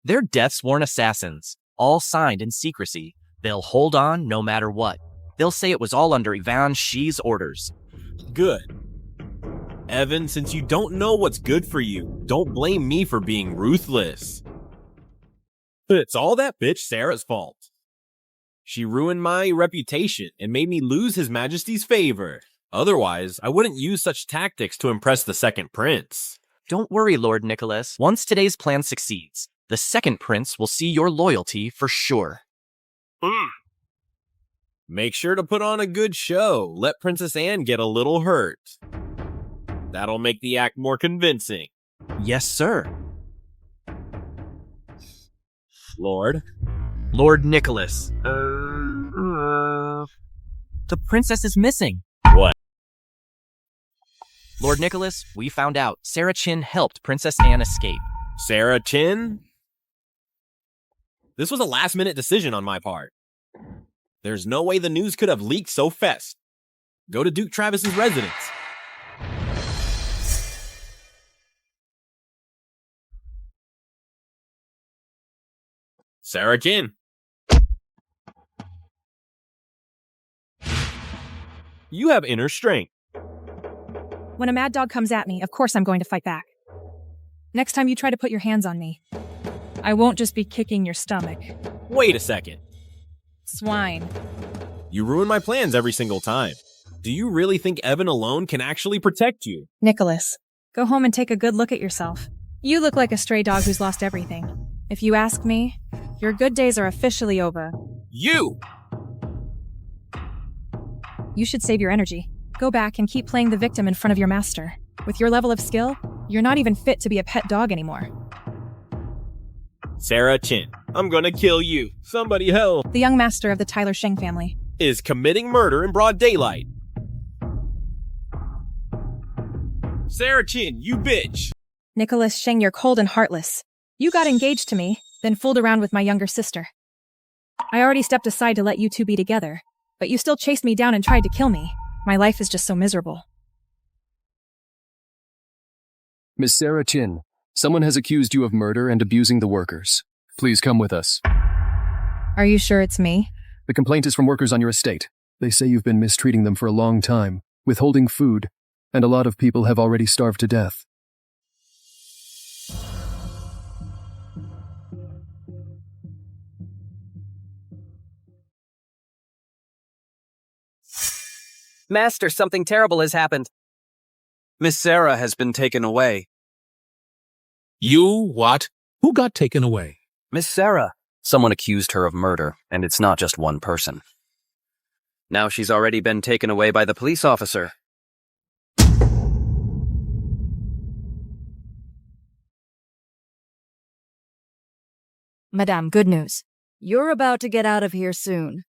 They're death-sworn assassins. all signed in secrecy. They'll hold on no matter what. They'll say it was all under Ivan Shi's orders. Good. Evan, since you don't know what's good for you, don't blame me for being ruthless. It's all that bitch Sarah's fault. She ruined my reputation and made me lose His Majesty's favor. Otherwise, I wouldn't use such tactics to impress the second prince. Don't worry, Lord Nicholas. Once today's plan succeeds, the second prince will see your loyalty for sure. Make sure to put on a good show. Let Princess Anne get a little hurt. That'll make the act more convincing. Yes, sir. Lord Nicholas. The princess is missing. What? Lord Nicholas, we found out Sarah Chin helped Princess Anne escape. Sarah Chin? This was a last-minute decision on my part. There's no way the news could have leaked so fast. Go to Duke Travis's residence. Sarah Chin. You have inner strength. When a mad dog comes at me, of course I'm going to fight back. Next time you try to put your hands on me, I won't just be kicking your stomach. Wait a second. Swine. You ruin my plans every single time. Do you really think Evan alone can actually protect you? Nicholas, go home and take a good look at yourself. You look like a stray dog who's lost everything. If you ask me, your good days are officially over. You! You should save your energy. Go back and keep playing the victim in front of your master. With your level of skill, you're not even fit to be a pet dog anymore. Sarah Chin, I'm gonna kill you. Somebody help. The young master of the Tyler Sheng family Is committing murder in broad daylight. Sarah Chin, you bitch! Nicholas Sheng, you're cold and heartless. You got engaged to me, then fooled around with my younger sister. I already stepped aside to let you two be together, but you still chased me down and tried to kill me. My life is just so miserable. Miss Sarah Chin, someone has accused you of murder and abusing the workers. Please come with us. Are you sure it's me? The complaint is from workers on your estate. They say you've been mistreating them for a long time, withholding food, and a lot of people have already starved to death. Master, something terrible has happened. Miss Sarah has been taken away. You what? Who got taken away? Miss Sarah. Someone accused her of murder, and it's not just one person. Now she's already been taken away by the police officer. Madame, good news. You're about to get out of here soon.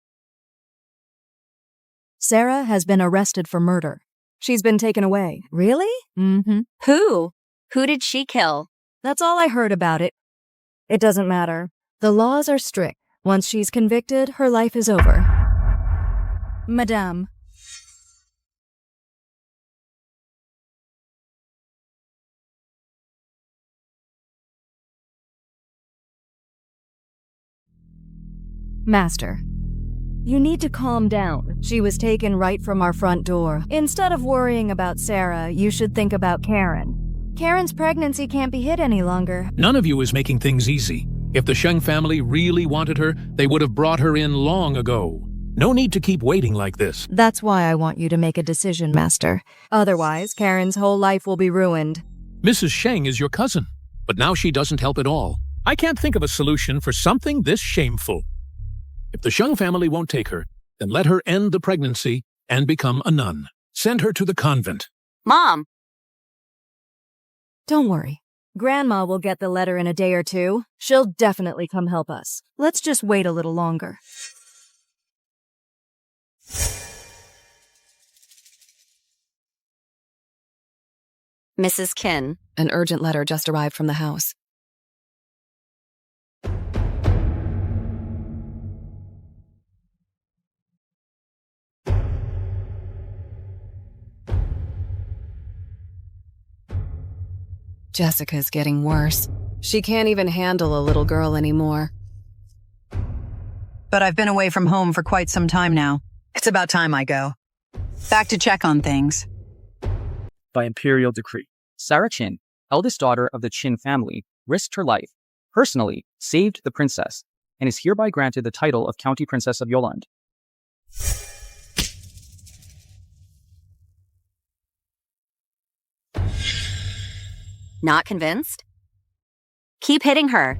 Sarah has been arrested for murder. She's been taken away. Really? Mm-hmm. Who? Who did she kill? That's all I heard about it. It doesn't matter. The laws are strict. Once she's convicted, her life is over. Madame. Master. You need to calm down. She was taken right from our front door. Instead of worrying about Sarah, you should think about Karen. Karen's pregnancy can't be hid any longer. None of you is making things easy. If the Sheng family really wanted her, they would have brought her in long ago. No need to keep waiting like this. That's why I want you to make a decision, Master. Otherwise, Karen's whole life will be ruined. Mrs. Sheng is your cousin, but now she doesn't help at all. I can't think of a solution for something this shameful. If the Sheng family won't take her, then let her end the pregnancy and become a nun. Send her to the convent. Mom! Don't worry. Grandma will get the letter in a day or two. She'll definitely come help us. Let's just wait a little longer. Mrs. Kin. An urgent letter just arrived from the house. Jessica's getting worse. She can't even handle a little girl anymore. but I've been away from home for quite some time now. It's about time I go. Back to check on things. By imperial decree, Sarah Chin, eldest daughter of the Chin family, risked her life, personally saved the princess, and is hereby granted the title of County Princess of Yoland. Not convinced? Keep hitting her.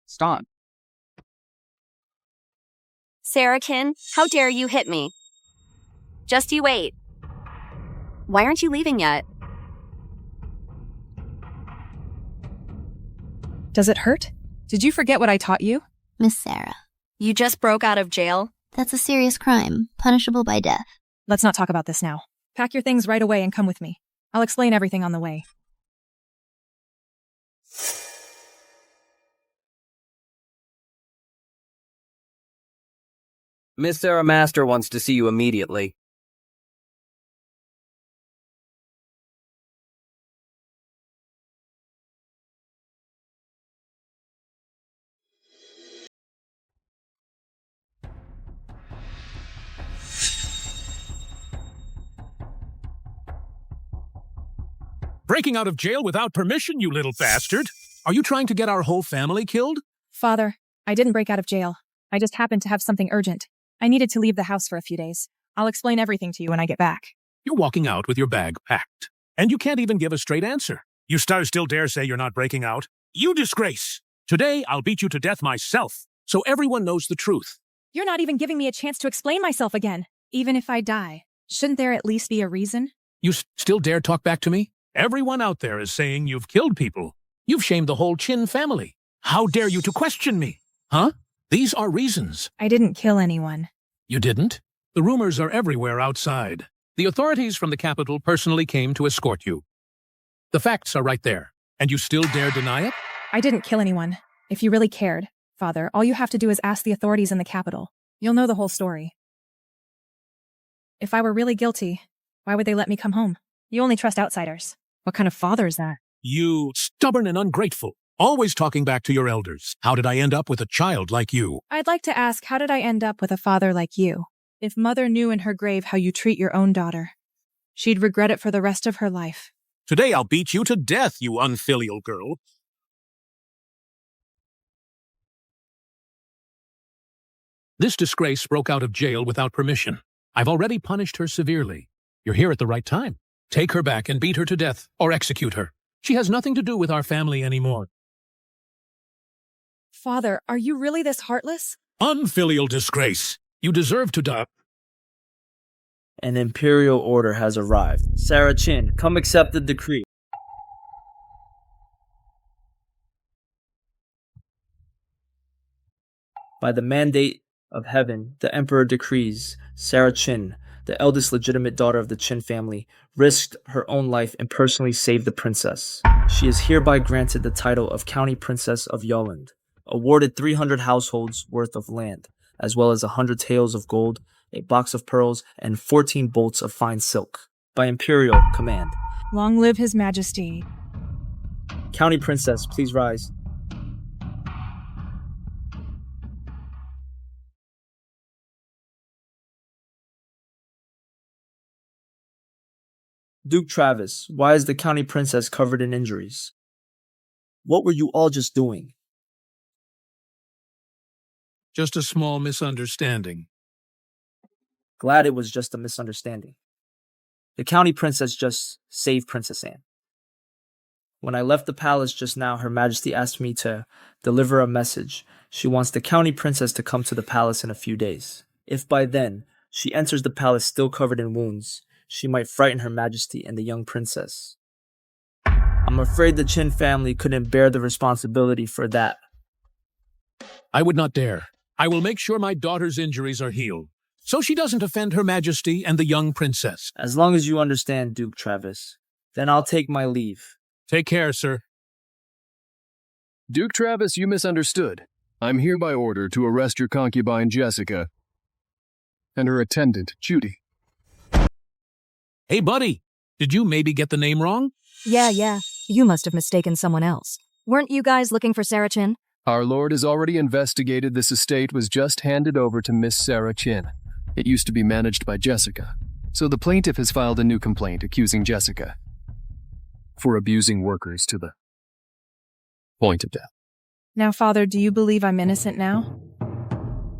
Stop. Sarahkin, how dare you hit me? Just you wait. Why aren't you leaving yet? Does it hurt? Did you forget what I taught you? Miss Sarah. You just broke out of jail? That's a serious crime, punishable by death. Let's not talk about this now. Pack your things right away and come with me. I'll explain everything on the way. Miss Sarah Master wants to see you immediately. Breaking out of jail without permission, you little bastard! Are you trying to get our whole family killed? Father, I didn't break out of jail. I just happened to have something urgent. I needed to leave the house for a few days. I'll explain everything to you when I get back. You're walking out with your bag packed. And you can't even give a straight answer. You still dare say you're not breaking out? You disgrace! Today, I'll beat you to death myself, so everyone knows the truth. You're not even giving me a chance to explain myself again. Even if I die, shouldn't there at least be a reason? You still dare talk back to me? Everyone out there is saying you've killed people. You've shamed the whole Chin family. How dare you to question me? Huh? These are reasons. I didn't kill anyone. You didn't? The rumors are everywhere outside. The authorities from the capital personally came to escort you. The facts are right there, and you still dare deny it? I didn't kill anyone. If you really cared, Father, all you have to do is ask the authorities in the capital. You'll know the whole story. If I were really guilty, why would they let me come home? You only trust outsiders. What kind of father is that? You stubborn and ungrateful. Always talking back to your elders. How did I end up with a child like you? I'd like to ask, how did I end up with a father like you? If Mother knew in her grave how you treat your own daughter, she'd regret it for the rest of her life. Today I'll beat you to death, you unfilial girl. This disgrace broke out of jail without permission. I've already punished her severely. You're here at the right time. Take her back and beat her to death, or execute her. She has nothing to do with our family anymore. Father, are you really this heartless? Unfilial disgrace. You deserve to die. An imperial order has arrived. Sarah Chin, come accept the decree. By the mandate of heaven, the emperor decrees Sarah Chin, the eldest legitimate daughter of the Chin family, risked her own life and personally saved the princess. She is hereby granted the title of County Princess of Yoland, awarded 300 households worth of land, as well as 100 taels of gold, a box of pearls, and 14 bolts of fine silk. By imperial command. Long live His Majesty. County Princess, please rise. Duke Travis, why is the County Princess covered in injuries? What were you all just doing? Just a small misunderstanding. Glad it was just a misunderstanding. The County Princess just saved Princess Anne. When I left the palace just now, Her Majesty asked me to deliver a message. She wants the County Princess to come to the palace in a few days. If by then she enters the palace still covered in wounds, she might frighten Her Majesty and the young princess. I'm afraid the Chin family couldn't bear the responsibility for that. I would not dare. I will make sure my daughter's injuries are healed, so she doesn't offend Her Majesty and the young princess. As long as you understand, Duke Travis, then I'll take my leave. Take care, sir. Duke Travis, you misunderstood. I'm here by order to arrest your concubine, Jessica, and her attendant, Judy. Hey, buddy, did you maybe get the name wrong? Yeah. You must have mistaken someone else. Weren't you guys looking for Sarah Chin? Our Lord has already investigated. This estate was just handed over to Miss Sarah Chin. It used to be managed by Jessica, so the plaintiff has filed a new complaint accusing Jessica for abusing workers to the point of death. Now, Father, do you believe I'm innocent now?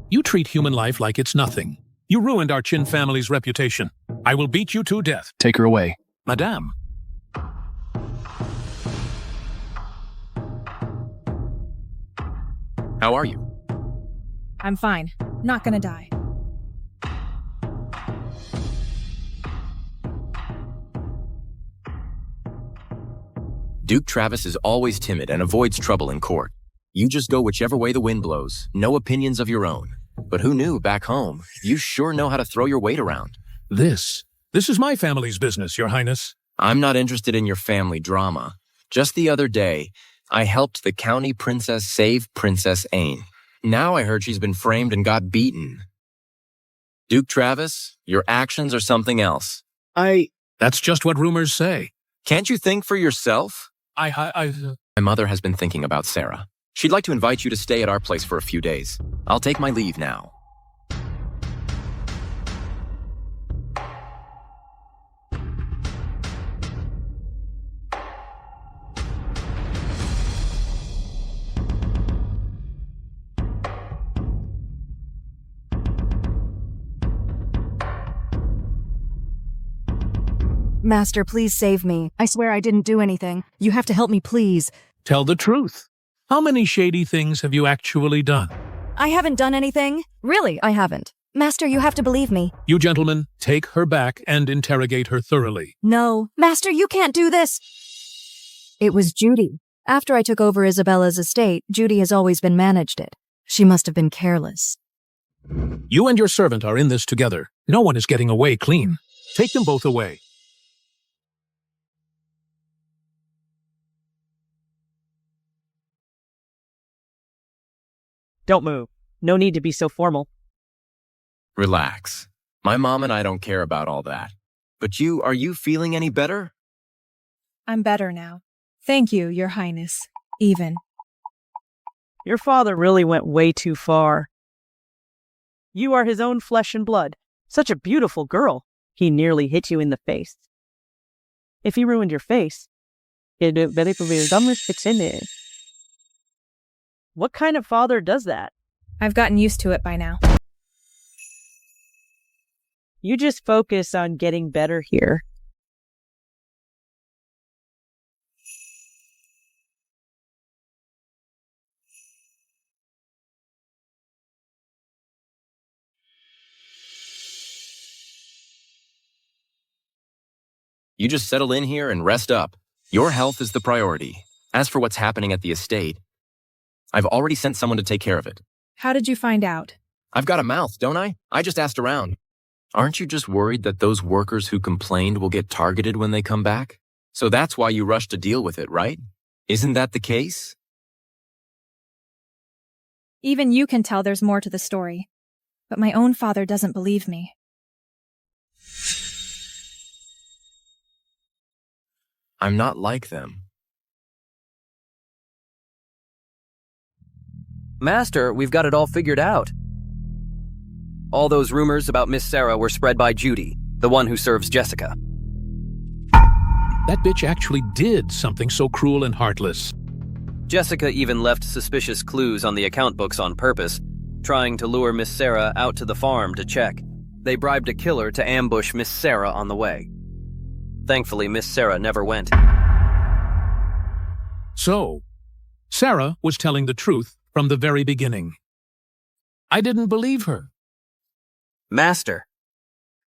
You treat human life like it's nothing. You ruined our Chin family's reputation. I will beat you to death. Take her away. Madame. How are you? I'm fine. Not gonna die. Duke Travis is always timid and avoids trouble in court. You just go whichever way the wind blows, no opinions of your own. But who knew back home, you sure know how to throw your weight around. This is my family's business, Your Highness. I'm not interested in your family drama. Just the other day, I helped the county princess save Princess Ain. Now I heard she's been framed and got beaten. Duke Travis, your actions are something else. That's just what rumors say. Can't you think for yourself? My mother has been thinking about Sarah. She'd like to invite you to stay at our place for a few days. I'll take my leave now. Master, please save me. I swear I didn't do anything. You have to help me, please. Tell the truth. How many shady things have you actually done? I haven't done anything. Really, I haven't. Master, you have to believe me. You gentlemen, take her back and interrogate her thoroughly. No. Master, you can't do this. It was Judy. After I took over Isabella's estate, Judy has always been managed it. She must have been careless. You and your servant are in this together. No one is getting away clean. Take them both away. Don't move. No need to be so formal. Relax. My mom and I don't care about all that. But are you feeling any better? I'm better now. Thank you, Your Highness. Even. Your father really went way too far. You are his own flesh and blood. Such a beautiful girl. He nearly hit you in the face. If he ruined your face, what kind of father does that? I've gotten used to it by now. You just focus on getting better here. You just settle in here and rest up. Your health is the priority. As for what's happening at the estate, I've already sent someone to take care of it. How did you find out? I've got a mouth, don't I? I just asked around. Aren't you just worried that those workers who complained will get targeted when they come back? So that's why you rushed to deal with it, right? Isn't that the case? Even you can tell there's more to the story. But my own father doesn't believe me. I'm not like them. Master, we've got it all figured out. All those rumors about Miss Sarah were spread by Judy, the one who serves Jessica. That bitch actually did something so cruel and heartless. Jessica even left suspicious clues on the account books on purpose, trying to lure Miss Sarah out to the farm to check. They bribed a killer to ambush Miss Sarah on the way. Thankfully, Miss Sarah never went. So, Sarah was telling the truth from the very beginning. I didn't believe her. Master,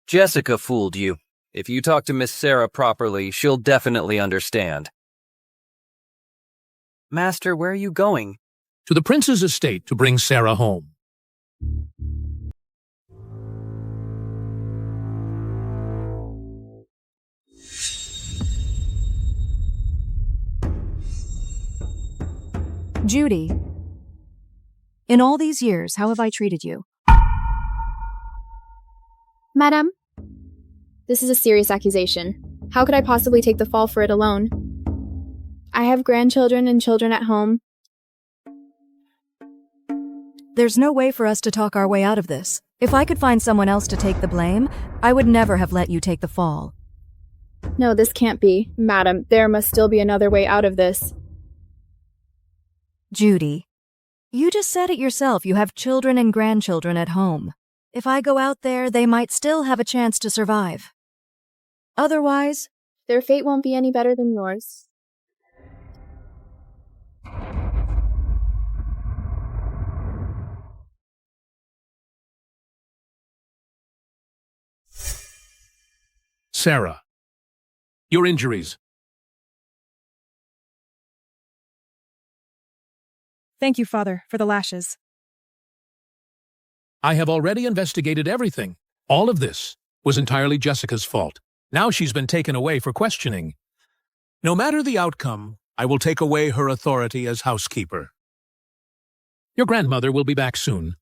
Jessica fooled you. If you talk to Miss Sarah properly, she'll definitely understand. Master, where are you going? To the prince's estate to bring Sarah home. Judy, in all these years, how have I treated you? Madam, this is a serious accusation. How could I possibly take the fall for it alone? I have grandchildren and children at home. There's no way for us to talk our way out of this. If I could find someone else to take the blame, I would never have let you take the fall. No, this can't be. Madam, there must still be another way out of this. Judy, you just said it yourself. You have children and grandchildren at home. If I go out there, they might still have a chance to survive. Otherwise, their fate won't be any better than yours. Sarah, your injuries. Thank you, Father, for the lashes. I have already investigated everything. All of this was entirely Jessica's fault. Now she's been taken away for questioning. No matter the outcome, I will take away her authority as housekeeper. Your grandmother will be back soon.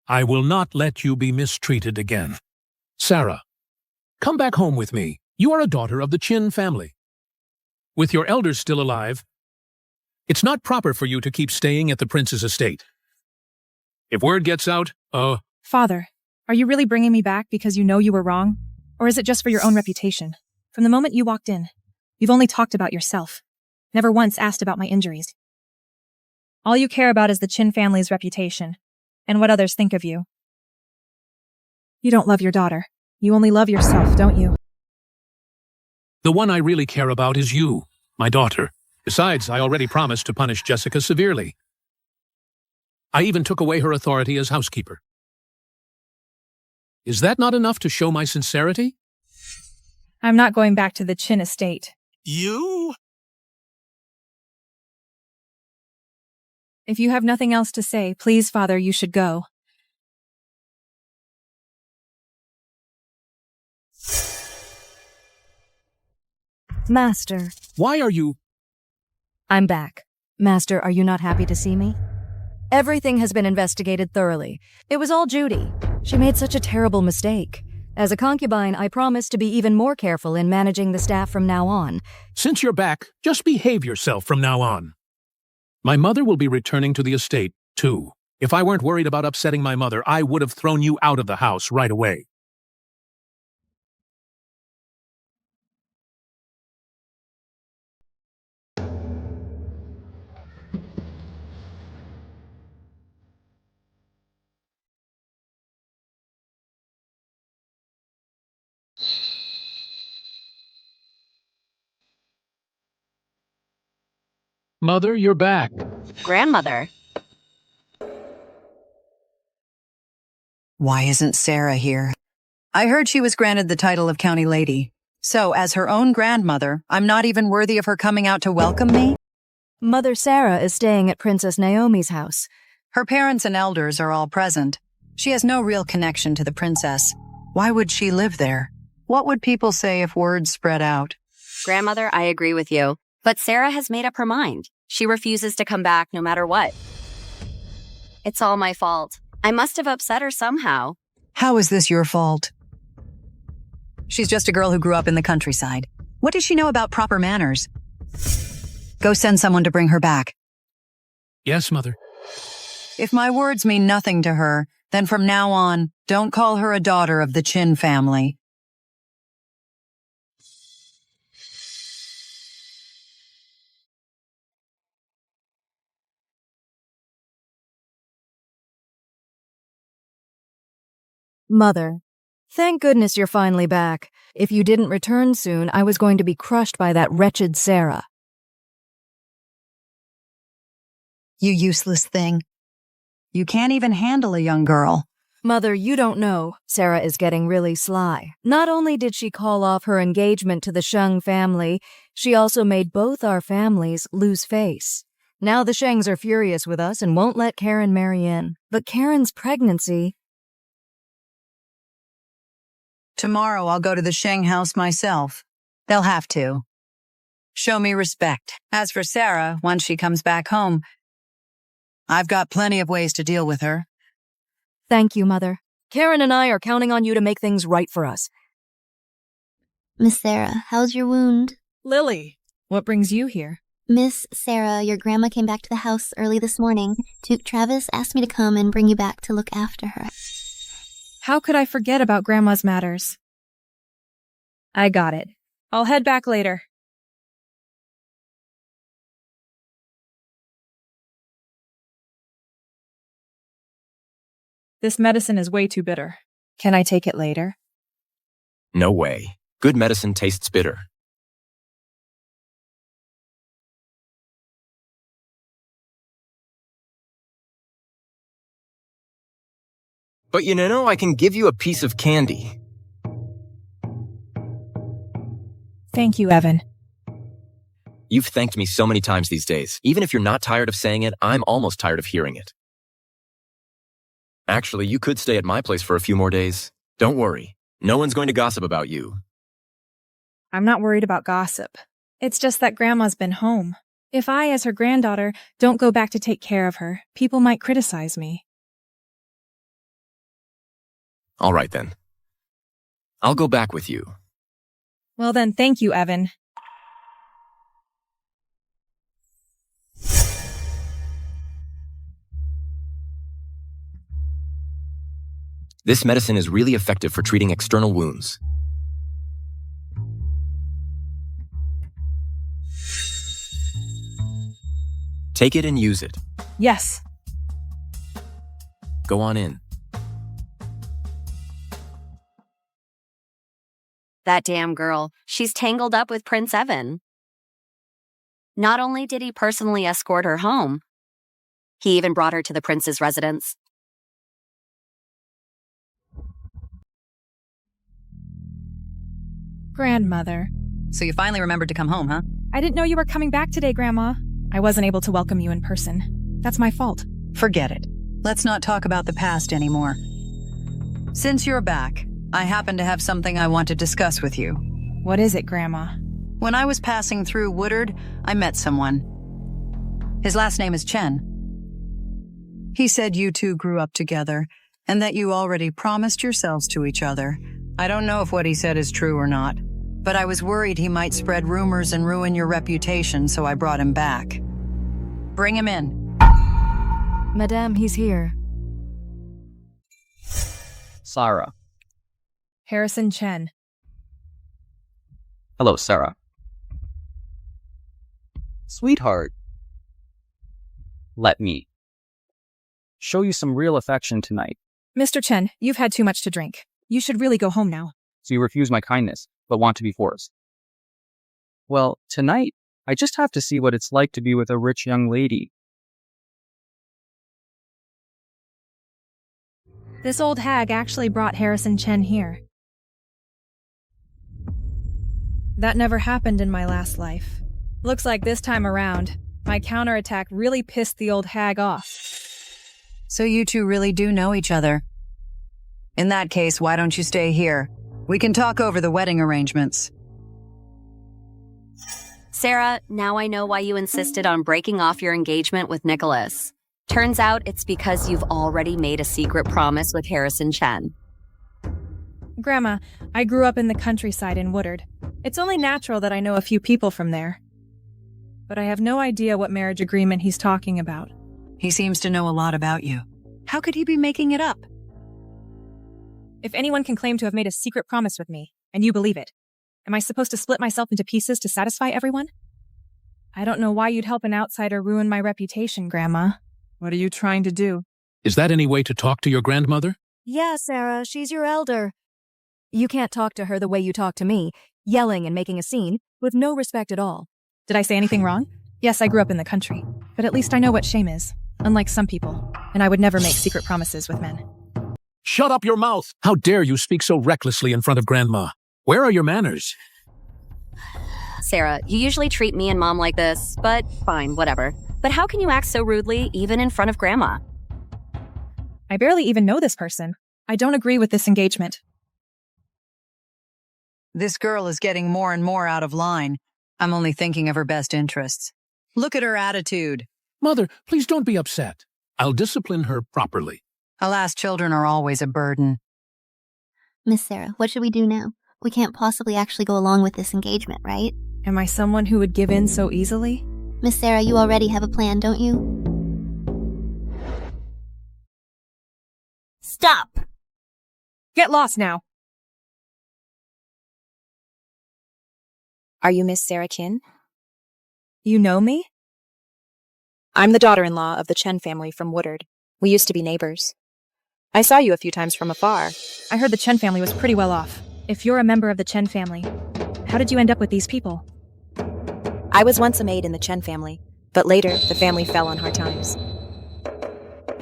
I will not let you be mistreated again. Sarah, come back home with me. You are a daughter of the Chin family. With your elders still alive, it's not proper for you to keep staying at the prince's estate. If word gets out, Father, are you really bringing me back because you know you were wrong? Or is it just for your own reputation? From the moment you walked in, you've only talked about yourself. Never once asked about my injuries. All you care about is the Chin family's reputation, and what others think of you. You don't love your daughter. You only love yourself, don't you? The one I really care about is you, my daughter. Besides, I already promised to punish Jessica severely. I even took away her authority as housekeeper. Is that not enough to show my sincerity? I'm not going back to the Chin estate. You? If you have nothing else to say, please, Father, you should go. Master. Why are you... I'm back. Master, are you not happy to see me? Everything has been investigated thoroughly. It was all Judy. She made such a terrible mistake. As a concubine, I promise to be even more careful in managing the staff from now on. Since you're back, just behave yourself from now on. My mother will be returning to the estate, too. If I weren't worried about upsetting my mother, I would have thrown you out of the house right away. Mother, you're back. Grandmother. Why isn't Sarah here? I heard she was granted the title of county lady. So, as her own grandmother, I'm not even worthy of her coming out to welcome me? Mother Sarah is staying at Princess Naomi's house. Her parents and elders are all present. She has no real connection to the princess. Why would she live there? What would people say if word spread out? Grandmother, I agree with you. But Sarah has made up her mind. She refuses to come back no matter what. It's all my fault. I must have upset her somehow. How is this your fault? She's just a girl who grew up in the countryside. What does she know about proper manners? Go send someone to bring her back. Yes, Mother. If my words mean nothing to her, then from now on, don't call her a daughter of the Chin family. Mother, thank goodness you're finally back. If you didn't return soon, I was going to be crushed by that wretched Sarah. You useless thing. You can't even handle a young girl. Mother, you don't know. Sarah is getting really sly. Not only did she call off her engagement to the Sheng family, she also made both our families lose face. Now the Shengs are furious with us and won't let Karen marry in. But Karen's pregnancy... Tomorrow I'll go to the Sheng house myself. They'll have to. Show me respect. As for Sarah, once she comes back home, I've got plenty of ways to deal with her. Thank you, Mother. Karen and I are counting on you to make things right for us. Miss Sarah, how's your wound? Lily, what brings you here? Miss Sarah, your grandma came back to the house early this morning. Duke Travis asked me to come and bring you back to look after her. How could I forget about Grandma's matters? I got it. I'll head back later. This medicine is way too bitter. Can I take it later? No way. Good medicine tastes bitter. But you know, I can give you a piece of candy. Thank you, Evan. You've thanked me so many times these days. Even if you're not tired of saying it, I'm almost tired of hearing it. Actually, you could stay at my place for a few more days. Don't worry. No one's going to gossip about you. I'm not worried about gossip. It's just that Grandma's been home. If I, as her granddaughter, don't go back to take care of her, people might criticize me. All right, then. I'll go back with you. Well then, thank you, Evan. This medicine is really effective for treating external wounds. Take it and use it. Yes. Go on in. That damn girl. She's tangled up with Prince Evan. Not only did he personally escort her home, he even brought her to the prince's residence. Grandmother. So you finally remembered to come home, huh? I didn't know you were coming back today, Grandma. I wasn't able to welcome you in person. That's my fault. Forget it. Let's not talk about the past anymore. Since you're back, I happen to have something I want to discuss with you. What is it, Grandma? When I was passing through Woodard, I met someone. His last name is Chen. He said you two grew up together, and that you already promised yourselves to each other. I don't know if what he said is true or not, but I was worried he might spread rumors and ruin your reputation, so I brought him back. Bring him in. Madame, he's here. Sarah. Harrison Chen. Hello, Sarah. Sweetheart. Let me show you some real affection tonight. Mr. Chen, you've had too much to drink. You should really go home now. So you refuse my kindness, but want to be forced. Well, tonight, I just have to see what it's like to be with a rich young lady. This old hag actually brought Harrison Chen here. That never happened in my last life. Looks like this time around, my counterattack really pissed the old hag off. So you two really do know each other. In that case, why don't you stay here? We can talk over the wedding arrangements. Sarah, now I know why you insisted on breaking off your engagement with Nicholas. Turns out it's because you've already made a secret promise with Harrison Chen. Grandma, I grew up in the countryside in Woodard. It's only natural that I know a few people from there. But I have no idea what marriage agreement he's talking about. He seems to know a lot about you. How could he be making it up? If anyone can claim to have made a secret promise with me, and you believe it, am I supposed to split myself into pieces to satisfy everyone? I don't know why you'd help an outsider ruin my reputation, Grandma. What are you trying to do? Is that any way to talk to your grandmother? Yeah, Sarah, she's your elder. You can't talk to her the way you talk to me, yelling and making a scene, with no respect at all. Did I say anything wrong? Yes, I grew up in the country, but at least I know what shame is, unlike some people, and I would never make secret promises with men. Shut up your mouth! How dare you speak so recklessly in front of Grandma? Where are your manners? Sarah, you usually treat me and Mom like this, but fine, whatever. But how can you act so rudely, even in front of Grandma? I barely even know this person. I don't agree with this engagement. This girl is getting more and more out of line. I'm only thinking of her best interests. Look at her attitude. Mother, please don't be upset. I'll discipline her properly. Alas, children are always a burden. Miss Sarah, what should we do now? We can't possibly actually go along with this engagement, right? Am I someone who would give in so easily? Miss Sarah, you already have a plan, don't you? Stop! Get lost now. Are you Miss Sarah Chin? You know me? I'm the daughter-in-law of the Chen family from Woodard. We used to be neighbors. I saw you a few times from afar. I heard the Chen family was pretty well off. If you're a member of the Chen family, how did you end up with these people? I was once a maid in the Chen family, but later the family fell on hard times.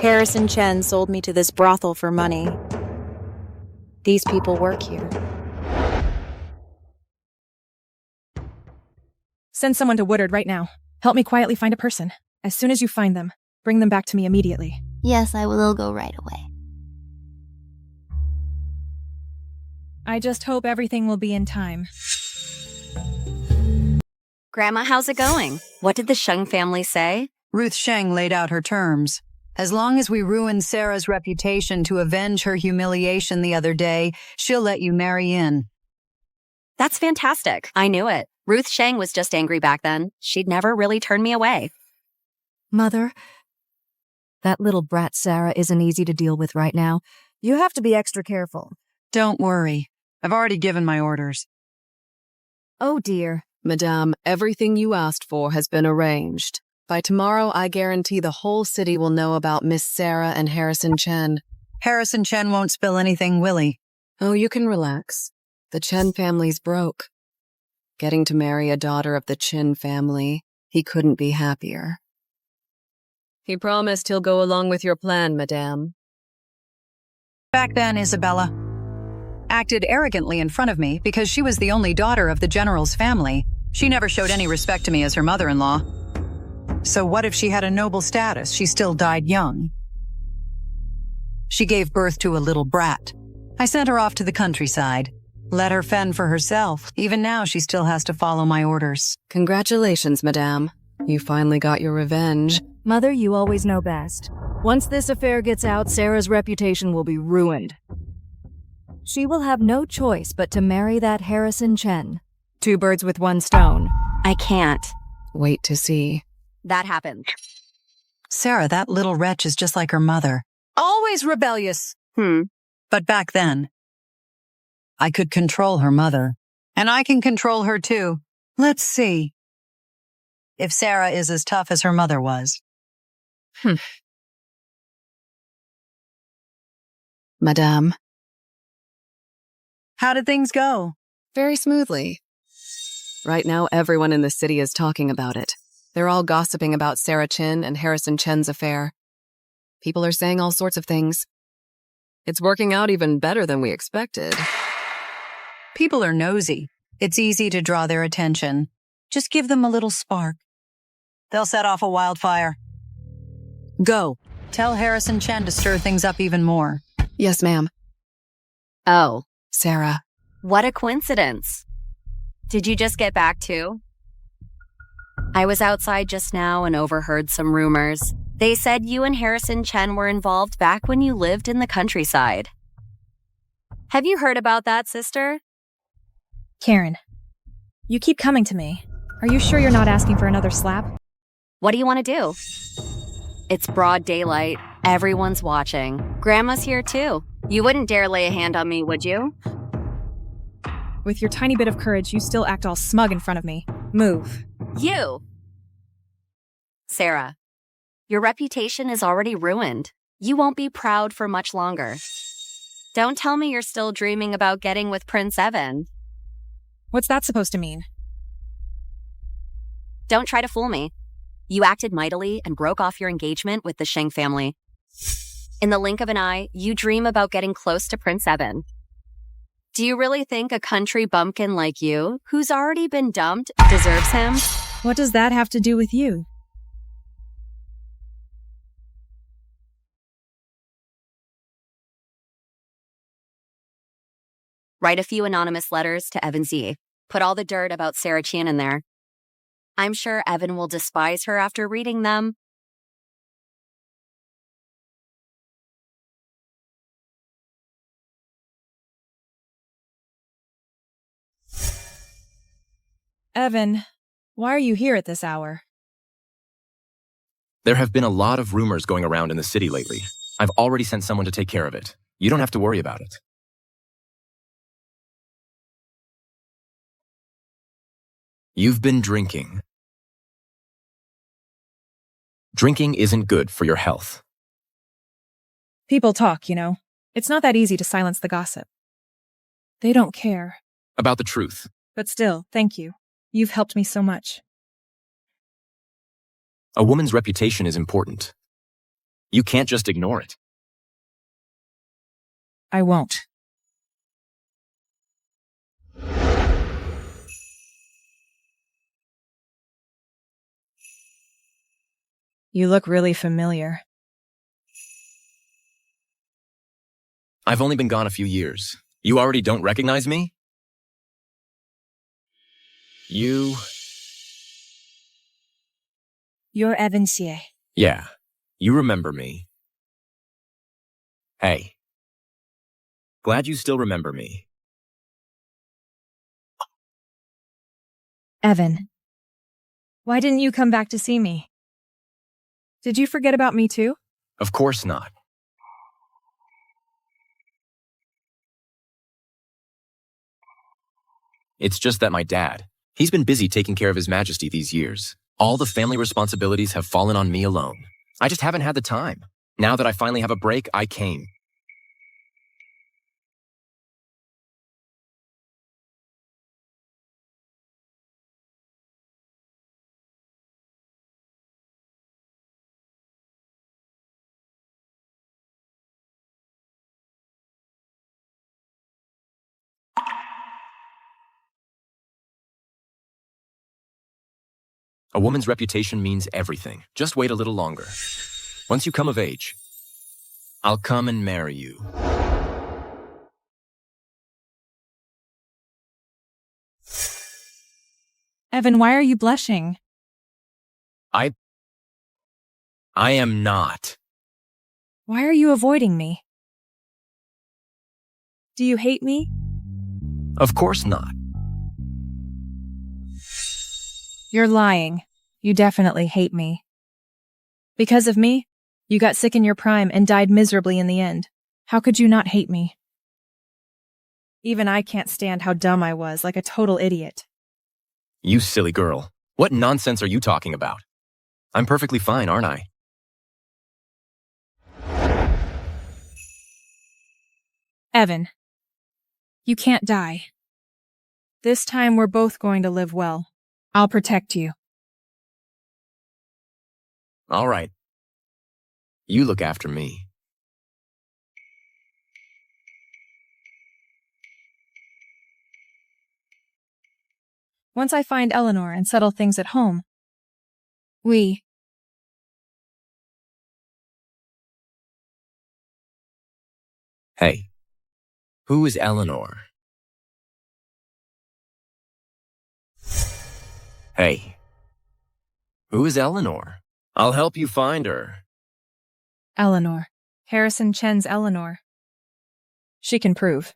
Harrison Chen sold me to this brothel for money. These people work here. Send someone to Woodard right now. Help me quietly find a person. As soon as you find them, bring them back to me immediately. Yes, I will go right away. I just hope everything will be in time. Grandma, how's it going? What did the Sheng family say? Ruth Sheng laid out her terms. As long as we ruin Sarah's reputation to avenge her humiliation the other day, she'll let you marry in. That's fantastic. I knew it. Ruth Sheng was just angry back then. She'd never really turn me away. Mother, that little brat Sarah isn't easy to deal with right now. You have to be extra careful. Don't worry. I've already given my orders. Oh dear. Madame, everything you asked for has been arranged. By tomorrow, I guarantee the whole city will know about Miss Sarah and Harrison Chen. Harrison Chen won't spill anything, will he? Oh, you can relax. The Chen family's broke. Getting to marry a daughter of the Chin family, he couldn't be happier. He promised he'll go along with your plan, Madame. Back then, Isabella acted arrogantly in front of me because she was the only daughter of the general's family. She never showed any respect to me as her mother-in-law. So what if she had a noble status? She still died young. She gave birth to a little brat. I sent her off to the countryside. Let her fend for herself. Even now, she still has to follow my orders. Congratulations, Madame. You finally got your revenge. Mother, you always know best. Once this affair gets out, Sarah's reputation will be ruined. She will have no choice but to marry that Harrison Chen. 2 birds with 1 stone. I can't. Wait to see. That happened. Sarah, that little wretch is just like her mother. Always rebellious. But back then, I could control her mother. And I can control her too. Let's see if Sarah is as tough as her mother was. Madame. How did things go? Very smoothly. Right now, everyone in the city is talking about it. They're all gossiping about Sarah Chin and Harrison Chen's affair. People are saying all sorts of things. It's working out even better than we expected. People are nosy. It's easy to draw their attention. Just give them a little spark. They'll set off a wildfire. Go. Tell Harrison Chen to stir things up even more. Yes, ma'am. Oh, Sarah. what a coincidence. Did you just get back too? I was outside just now and overheard some rumors. They said you and Harrison Chen were involved back when you lived in the countryside. Have you heard about that, sister? Karen, you keep coming to me. Are you sure you're not asking for another slap? What do you want to do? It's broad daylight. Everyone's watching. Grandma's here too. You wouldn't dare lay a hand on me, would you? With your tiny bit of courage, you still act all smug in front of me. Move. You! Sarah, your reputation is already ruined. You won't be proud for much longer. Don't tell me you're still dreaming about getting with Prince Evan. What's that supposed to mean? Don't try to fool me. You acted mightily and broke off your engagement with the Sheng family. In the blink of an eye, you dream about getting close to Prince Evan. Do you really think a country bumpkin like you, who's already been dumped, deserves him? What does that have to do with you? Write a few anonymous letters to Evan Z. Put all the dirt about Sarah Chan in there. I'm sure Evan will despise her after reading them. Evan, why are you here at this hour? There have been a lot of rumors going around in the city lately. I've already sent someone to take care of it. You don't have to worry about it. You've been drinking. Drinking isn't good for your health. People talk, you know. It's not that easy to silence the gossip. They don't care. About the truth. But still, thank you. You've helped me so much. A woman's reputation is important. You can't just ignore it. I won't. You look really familiar. I've only been gone a few years. You already don't recognize me? You're Evan Sie. Yeah, you remember me. Hey. Glad you still remember me. Evan. Why didn't you come back to see me? Did you forget about me too? Of course not. It's just that my dad, he's been busy taking care of His Majesty these years. All the family responsibilities have fallen on me alone. I just haven't had the time. Now that I finally have a break, I came. A woman's reputation means everything. Just wait a little longer. Once you come of age, I'll come and marry you. Evan, why are you blushing? I am not. Why are you avoiding me? Do you hate me? Of course not. You're lying. You definitely hate me. Because of me, you got sick in your prime and died miserably in the end. How could you not hate me? Even I can't stand how dumb I was, like a total idiot. You silly girl. What nonsense are you talking about? I'm perfectly fine, aren't I? Evan, you can't die. This time we're both going to live well. I'll protect you. All right. You look after me. Once I find Eleanor and settle things at home, Hey, who is Eleanor? Hey, who is Eleanor? I'll help you find her. Eleanor. Harrison Chen's Eleanor. She can prove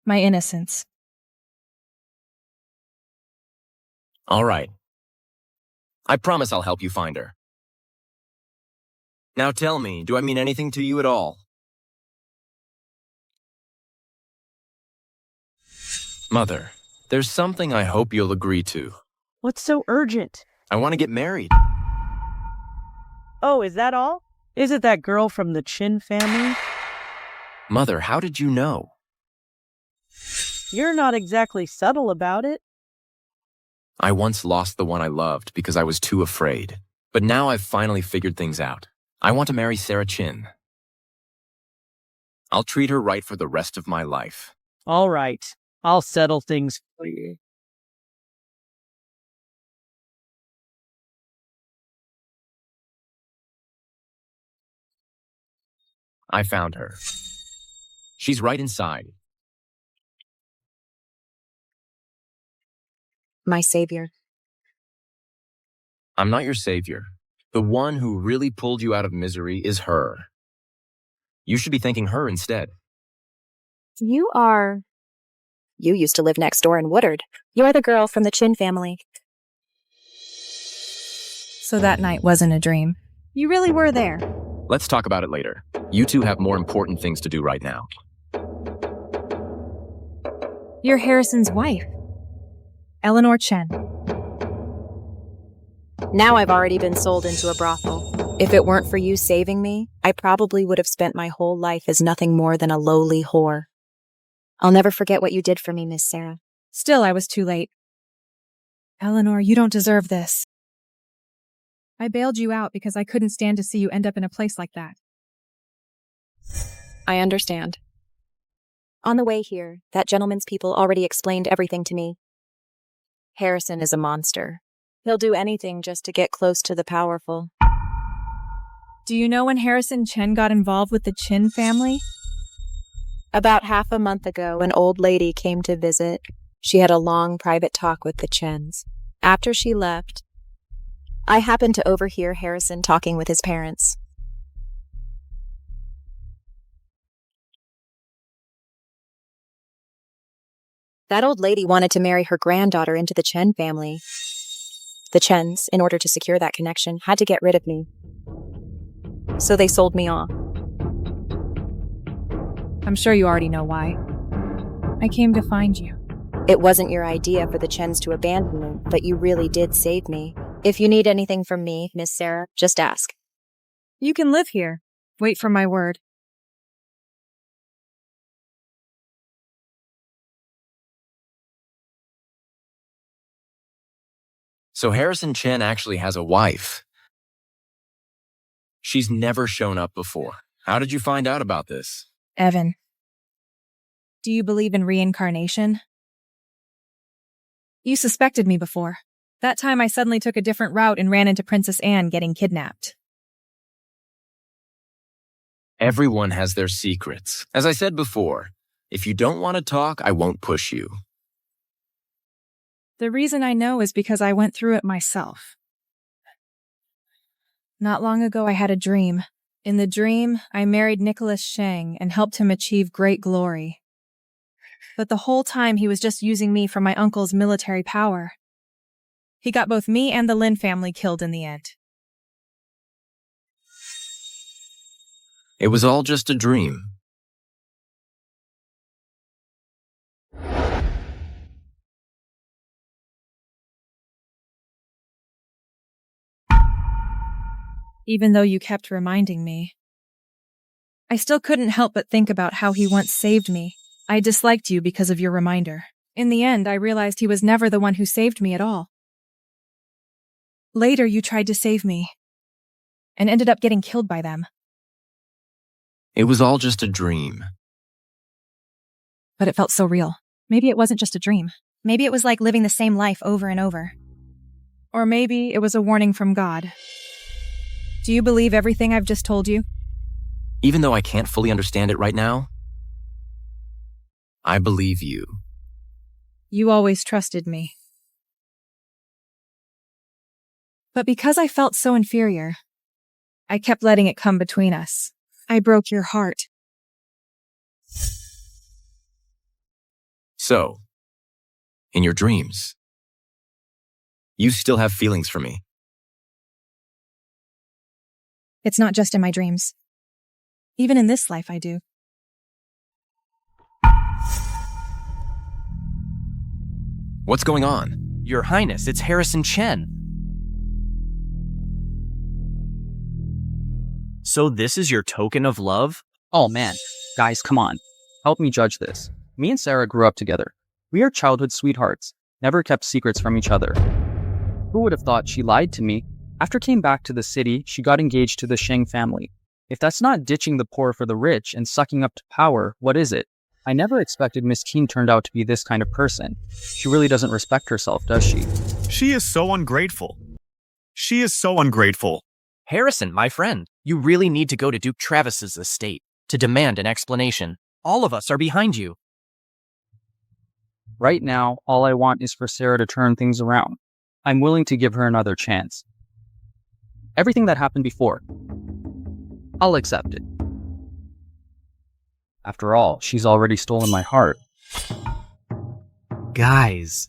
my innocence. All right. I promise I'll help you find her. Now tell me, do I mean anything to you at all? Mother, there's something I hope you'll agree to. What's so urgent? I want to get married. Oh, is that all? Is it that girl from the Chin family? Mother, how did you know? You're not exactly subtle about it. I once lost the one I loved because I was too afraid. But now I've finally figured things out. I want to marry Sarah Chin. I'll treat her right for the rest of my life. All right. I'll settle things for you. I found her. She's right inside. My savior. I'm not your savior. The one who really pulled you out of misery is her. You should be thanking her instead. You used to live next door in Woodard. You're the girl from the Chin family. So that night wasn't a dream. You really were there. Let's talk about it later. You two have more important things to do right now. You're Harrison's wife, Eleanor Chen. Now I've already been sold into a brothel. If it weren't for you saving me, I probably would have spent my whole life as nothing more than a lowly whore. I'll never forget what you did for me, Miss Sarah. Still, I was too late. Eleanor, you don't deserve this. I bailed you out because I couldn't stand to see you end up in a place like that. I understand. On the way here, that gentleman's people already explained everything to me. Harrison is a monster. He'll do anything just to get close to the powerful. Do you know when Harrison Chen got involved with the Chin family? About half a month ago, an old lady came to visit. She had a long private talk with the Chens. After she left, I happened to overhear Harrison talking with his parents. That old lady wanted to marry her granddaughter into the Chen family. The Chens, in order to secure that connection, had to get rid of me. So they sold me off. I'm sure you already know why. I came to find you. It wasn't your idea for the Chens to abandon me, but you really did save me. If you need anything from me, Miss Sarah, just ask. You can live here. Wait for my word. So Harrison Chen actually has a wife. She's never shown up before. How did you find out about this? Evan, do you believe in reincarnation? You suspected me before. That time I suddenly took a different route and ran into Princess Anne getting kidnapped. Everyone has their secrets. As I said before, if you don't want to talk, I won't push you. The reason I know is because I went through it myself. Not long ago, I had a dream. In the dream, I married Nicholas Sheng and helped him achieve great glory. But the whole time, he was just using me for my uncle's military power. He got both me and the Lin family killed in the end. It was all just a dream. Even though you kept reminding me. I still couldn't help but think about how he once saved me. I disliked you because of your reminder. In the end, I realized he was never the one who saved me at all. Later, you tried to save me, and ended up getting killed by them. It was all just a dream. But it felt so real. Maybe it wasn't just a dream. Maybe it was like living the same life over and over. Or maybe it was a warning from God. Do you believe everything I've just told you? Even though I can't fully understand it right now, I believe you. You always trusted me. But because I felt so inferior, I kept letting it come between us. I broke your heart. So, in your dreams, you still have feelings for me. It's not just in my dreams. Even in this life, I do. What's going on? Your Highness, it's Harrison Chen. So this is your token of love? Oh man, guys, come on. Help me judge this. Me and Sarah grew up together. We are childhood sweethearts, never kept secrets from each other. Who would have thought she lied to me? After came back to the city, she got engaged to the Sheng family. If that's not ditching the poor for the rich and sucking up to power, what is it? I never expected Miss Keene turned out to be this kind of person. She really doesn't respect herself, does she? She is so ungrateful. She is so ungrateful. Harrison, my friend, you really need to go to Duke Travis's estate to demand an explanation. All of us are behind you. Right now, all I want is for Sarah to turn things around. I'm willing to give her another chance. Everything that happened before, I'll accept it. After all, she's already stolen my heart. Guys.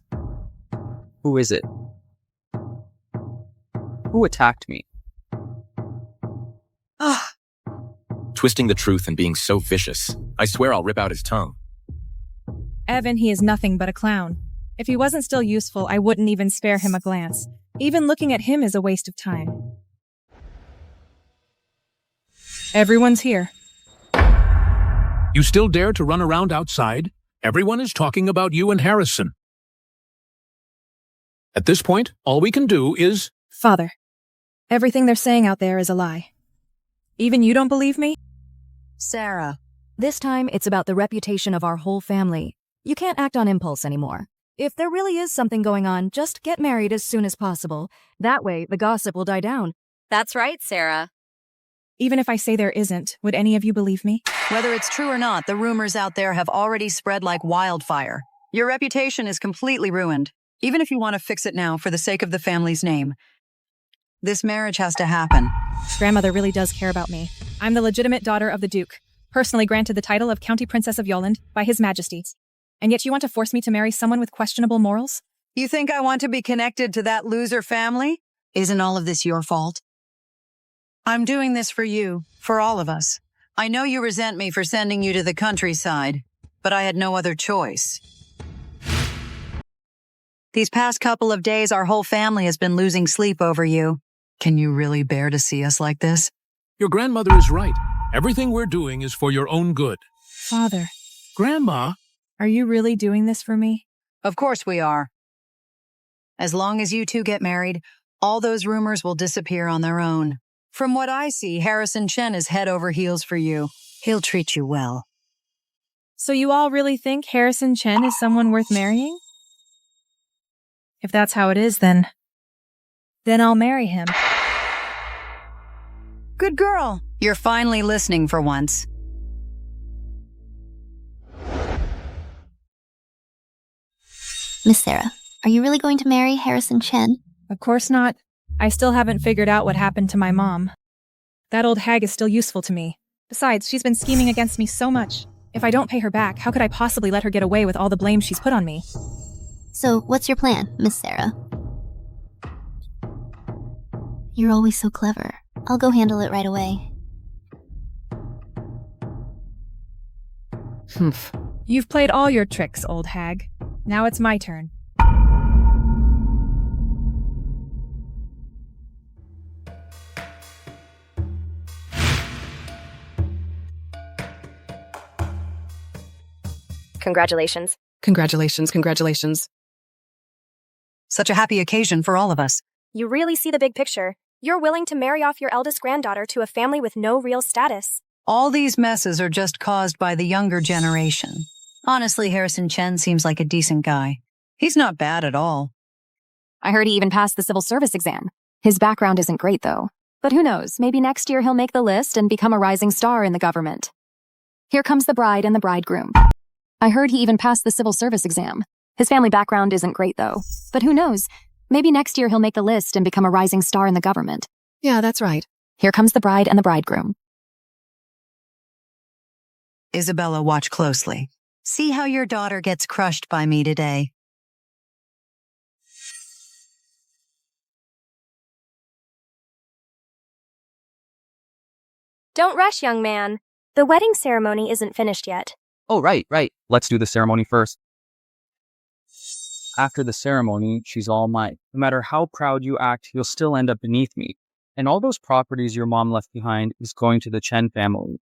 Who is it? Who attacked me? Twisting the truth and being so vicious. I swear I'll rip out his tongue. Evan, he is nothing but a clown. If he wasn't still useful, I wouldn't even spare him a glance. Even looking at him is a waste of time. Everyone's here. You still dare to run around outside? Everyone is talking about you and Harrison. At this point, all we can do is... Father, everything they're saying out there is a lie. Even you don't believe me? Sarah, this time it's about the reputation of our whole family. You can't act on impulse anymore. If there really is something going on, just get married as soon as possible. That way, the gossip will die down. That's right, Sarah. Even if I say there isn't, would any of you believe me? Whether it's true or not, the rumors out there have already spread like wildfire. Your reputation is completely ruined, even if you want to fix it now for the sake of the family's name. This marriage has to happen. Grandmother really does care about me. I'm the legitimate daughter of the Duke, personally granted the title of County Princess of Yolland by His Majesty. And yet you want to force me to marry someone with questionable morals? You think I want to be connected to that loser family? Isn't all of this your fault? I'm doing this for you, for all of us. I know you resent me for sending you to the countryside, but I had no other choice. These past couple of days, our whole family has been losing sleep over you. Can you really bear to see us like this? Your grandmother is right. Everything we're doing is for your own good. Father. Grandma? Are you really doing this for me? Of course we are. As long as you two get married, all those rumors will disappear on their own. From what I see, Harrison Chen is head over heels for you. He'll treat you well. So you all really think Harrison Chen is someone worth marrying? If that's how it is, then I'll marry him. Good girl. You're finally listening for once. Miss Sarah, are you really going to marry Harrison Chen? Of course not. I still haven't figured out what happened to my mom. That old hag is still useful to me. Besides, she's been scheming against me so much. If I don't pay her back, how could I possibly let her get away with all the blame she's put on me? So, what's your plan, Miss Sarah? You're always so clever. I'll go handle it right away. Humph. You've played all your tricks, old hag. Now it's my turn. Congratulations. Congratulations. Such a happy occasion for all of us. You really see the big picture. You're willing to marry off your eldest granddaughter to a family with no real status. All these messes are just caused by the younger generation. Honestly, Harrison Chen seems like a decent guy. He's not bad at all. I heard he even passed the civil service exam. His background isn't great, though. But who knows, maybe next year he'll make the list and become a rising star in the government. Here comes the bride and the bridegroom. I heard he even passed the civil service exam. His family background isn't great, though. But who knows, maybe next year he'll make the list and become a rising star in the government. Yeah, that's right. Here comes the bride and the bridegroom. Isabella, watch closely. See how your daughter gets crushed by me today. Don't rush, young man. The wedding ceremony isn't finished yet. Oh, right. Let's do the ceremony first. After the ceremony, she's all mine. No matter how proud you act, you'll still end up beneath me. And all those properties your mom left behind is going to the Chen family.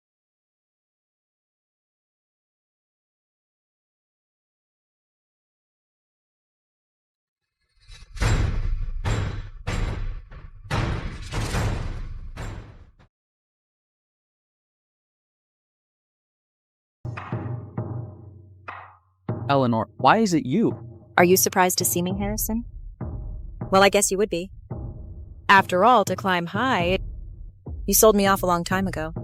Eleanor, why is it you? Are you surprised to see me, Harrison? Well, I guess you would be. After all, to climb high, you sold me off a long time ago.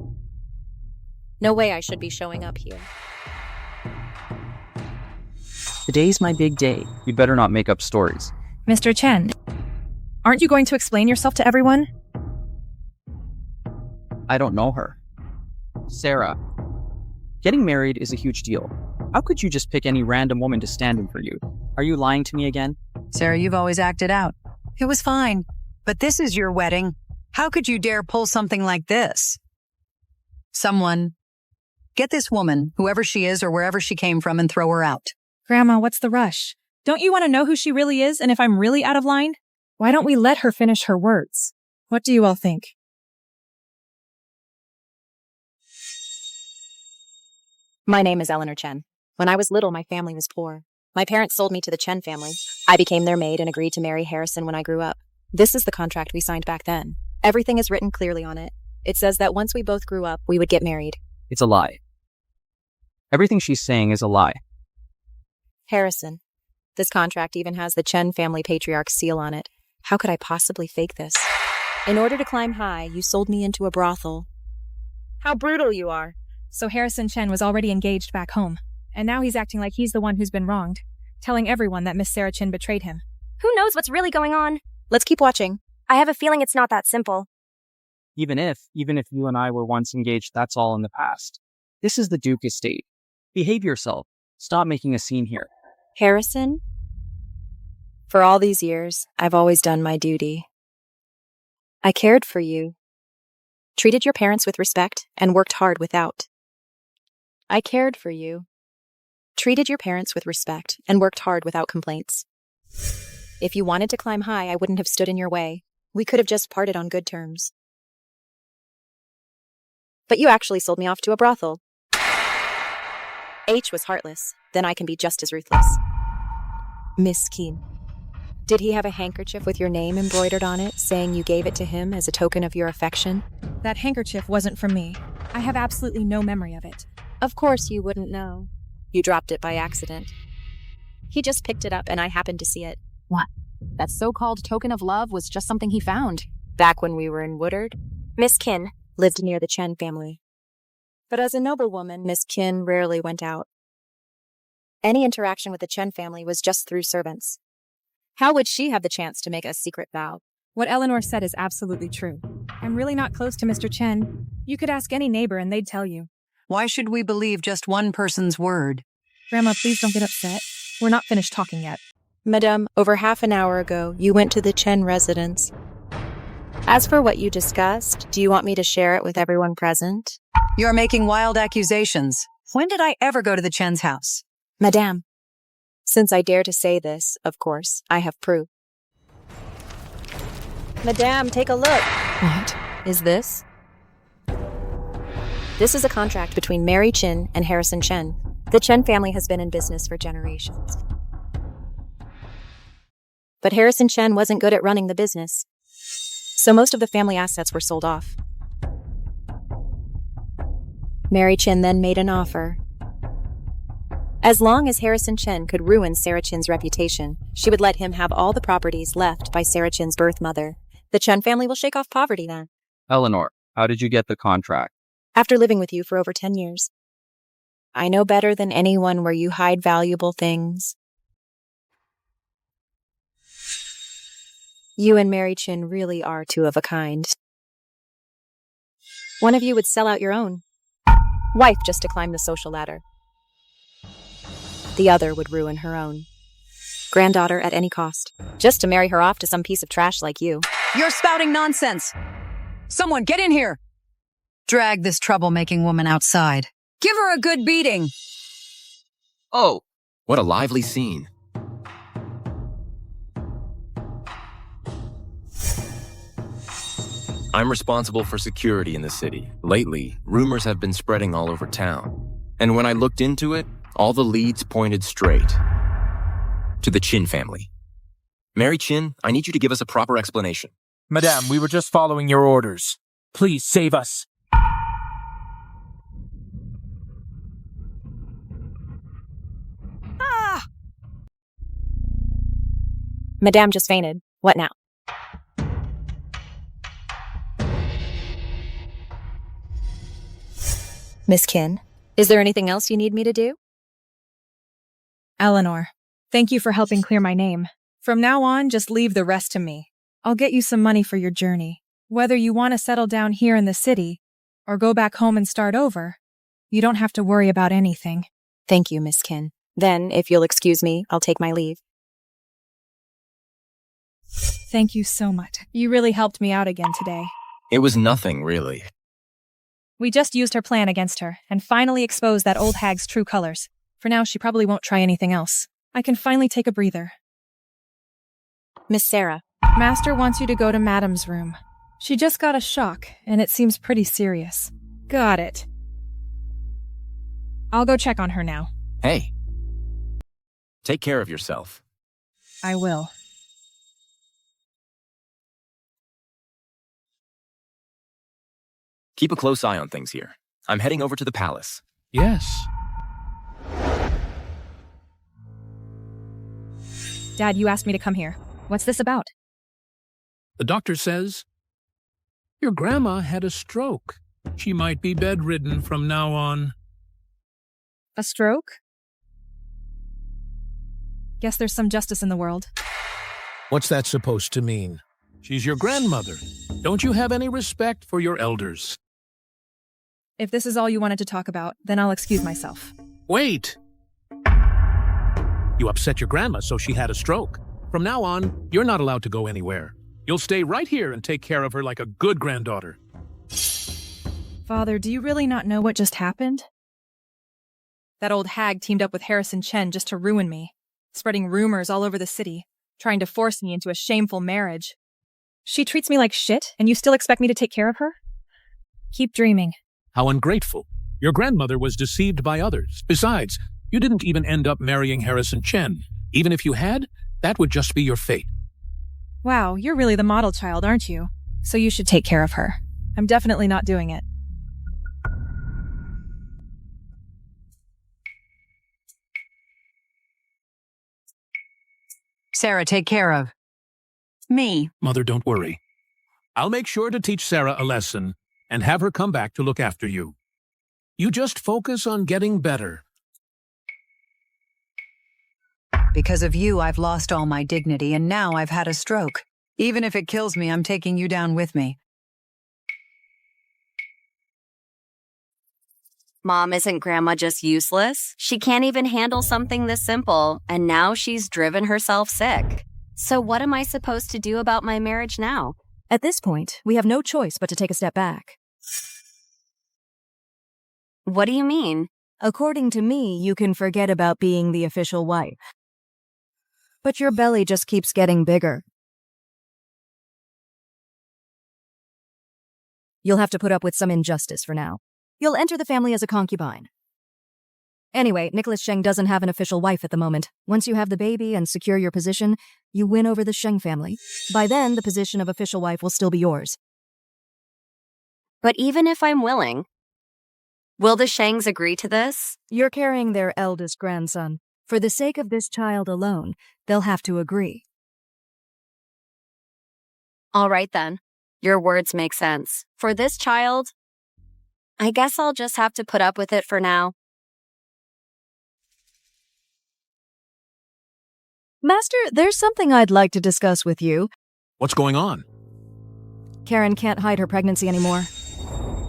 No way I should be showing up here. Today's my big day. You'd better not make up stories. Mr. Chen, aren't you going to explain yourself to everyone? I don't know her. Sarah, getting married is a huge deal. How could you just pick any random woman to stand in for you? Are you lying to me again? Sarah, you've always acted out. It was fine. But this is your wedding. How could you dare pull something like this? Someone, get this woman, whoever she is or wherever she came from, and throw her out. Grandma, what's the rush? Don't you want to know who she really is and if I'm really out of line? Why don't we let her finish her words? What do you all think? My name is Eleanor Chen. When I was little, my family was poor. My parents sold me to the Chen family. I became their maid and agreed to marry Harrison when I grew up. This is the contract we signed back then. Everything is written clearly on it. It says that once we both grew up, we would get married. It's a lie. Everything she's saying is a lie. Harrison, this contract even has the Chen family patriarch's seal on it. How could I possibly fake this? In order to climb high, you sold me into a brothel. How brutal you are. So Harrison Chen was already engaged back home, and now he's acting like he's the one who's been wronged, telling everyone that Miss Sarah Chen betrayed him. Who knows what's really going on? Let's keep watching. I have a feeling it's not that simple. Even if you and I were once engaged, that's all in the past. This is the Duke estate. Behave yourself. Stop making a scene here. Harrison? For all these years, I've always done my duty. I cared for you, treated your parents with respect, and worked hard without. I cared for you, treated your parents with respect, and worked hard without complaints. If you wanted to climb high, I wouldn't have stood in your way. We could have just parted on good terms. But you actually sold me off to a brothel. H was heartless, then I can be just as ruthless. Miss Keen. Did he have a handkerchief with your name embroidered on it, saying you gave it to him as a token of your affection? That handkerchief wasn't from me. I have absolutely no memory of it. Of course you wouldn't know. You dropped it by accident. He just picked it up and I happened to see it. What? That so-called token of love was just something he found. Back when we were in Woodard, Miss Kin lived near the Chen family. But as a noblewoman, Miss Kin rarely went out. Any interaction with the Chen family was just through servants. How would she have the chance to make a secret vow? What Eleanor said is absolutely true. I'm really not close to Mr. Chen. You could ask any neighbor and they'd tell you. Why should we believe just one person's word? Grandma, please don't get upset. We're not finished talking yet. Madame, over half an hour ago, you went to the Chen residence. As for what you discussed, do you want me to share it with everyone present? You're making wild accusations. When did I ever go to the Chen's house? Madame, since I dare to say this, of course, I have proof. Madame, take a look. What is this? This is a contract between Mary Chin and Harrison Chen. The Chen family has been in business for generations. But Harrison Chen wasn't good at running the business, so most of the family assets were sold off. Mary Chin then made an offer. As long as Harrison Chen could ruin Sarah Chin's reputation, she would let him have all the properties left by Sarah Chin's birth mother. The Chen family will shake off poverty then. Eleanor, how did you get the contract? After living with you for over 10 years. I know better than anyone where you hide valuable things. You and Mary Chin really are two of a kind. One of you would sell out your own wife just to climb the social ladder. The other would ruin her own granddaughter at any cost, just to marry her off to some piece of trash like you. You're spouting nonsense. Someone get in here. Drag this troublemaking woman outside. Give her a good beating. Oh, what a lively scene. I'm responsible for security in the city. Lately, rumors have been spreading all over town. And when I looked into it, all the leads pointed straight to the Chin family. Mary Chin, I need you to give us a proper explanation. Madame, we were just following your orders. Please save us. Ah! Madame just fainted. What now? Miss Kin, is there anything else you need me to do? Eleanor, thank you for helping clear my name. From now on, just leave the rest to me. I'll get you some money for your journey. Whether you want to settle down here in the city or go back home and start over, you don't have to worry about anything. Thank you, Miss Kin. Then, if you'll excuse me, I'll take my leave. Thank you so much. You really helped me out again today. It was nothing, really. We just used her plan against her, and finally exposed that old hag's true colors. For now, she probably won't try anything else. I can finally take a breather. Miss Sarah. Master wants you to go to Madam's room. She just got a shock, and it seems pretty serious. Got it. I'll go check on her now. Hey. Take care of yourself. I will. Keep a close eye on things here. I'm heading over to the palace. Yes. Dad, you asked me to come here. What's this about? The doctor says your grandma had a stroke. She might be bedridden from now on. A stroke? Guess there's some justice in the world. What's that supposed to mean? She's your grandmother. Don't you have any respect for your elders? If this is all you wanted to talk about, then I'll excuse myself. Wait! You upset your grandma, so she had a stroke. From now on, you're not allowed to go anywhere. You'll stay right here and take care of her like a good granddaughter. Father, do you really not know what just happened? That old hag teamed up with Harrison Chen just to ruin me, spreading rumors all over the city, trying to force me into a shameful marriage. She treats me like shit, and you still expect me to take care of her? Keep dreaming. How ungrateful. Your grandmother was deceived by others. Besides, you didn't even end up marrying Harrison Chen. Even if you had, that would just be your fate. Wow, you're really the model child, aren't you? So you should take care of her. I'm definitely not doing it. Sarah, take care of me. Mother, don't worry. I'll make sure to teach Sarah a lesson and have her come back to look after you. You just focus on getting better. Because of you, I've lost all my dignity, and now I've had a stroke. Even if it kills me, I'm taking you down with me. Mom, isn't Grandma just useless? She can't even handle something this simple, and now she's driven herself sick. So what am I supposed to do about my marriage now? At this point, we have no choice but to take a step back. What do you mean? According to me, you can forget about being the official wife. But your belly just keeps getting bigger. You'll have to put up with some injustice for now. You'll enter the family as a concubine. Anyway, Nicholas Sheng doesn't have an official wife at the moment. Once you have the baby and secure your position, you win over the Sheng family. By then, the position of official wife will still be yours. But even if I'm willing, will the Shengs agree to this? You're carrying their eldest grandson. For the sake of this child alone, they'll have to agree. All right then. Your words make sense. For this child, I guess I'll just have to put up with it for now. Master, there's something I'd like to discuss with you. What's going on? Karen can't hide her pregnancy anymore.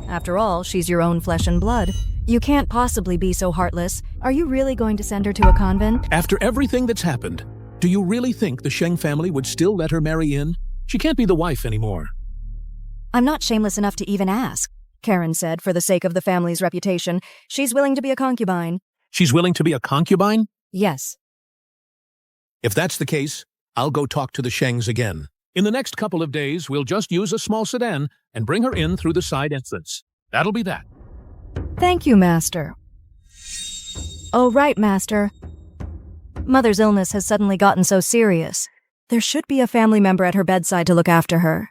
After all, she's your own flesh and blood. You can't possibly be so heartless. Are you really going to send her to a convent? After everything that's happened, do you really think the Sheng family would still let her marry in? She can't be the wife anymore. I'm not shameless enough to even ask, Karen said, for the sake of the family's reputation. She's willing to be a concubine. She's willing to be a concubine? Yes. If that's the case, I'll go talk to the Shengs again. In the next couple of days, we'll just use a small sedan and bring her in through the side entrance. That'll be that. Thank you, Master. Oh, right, Master. Mother's illness has suddenly gotten so serious. There should be a family member at her bedside to look after her.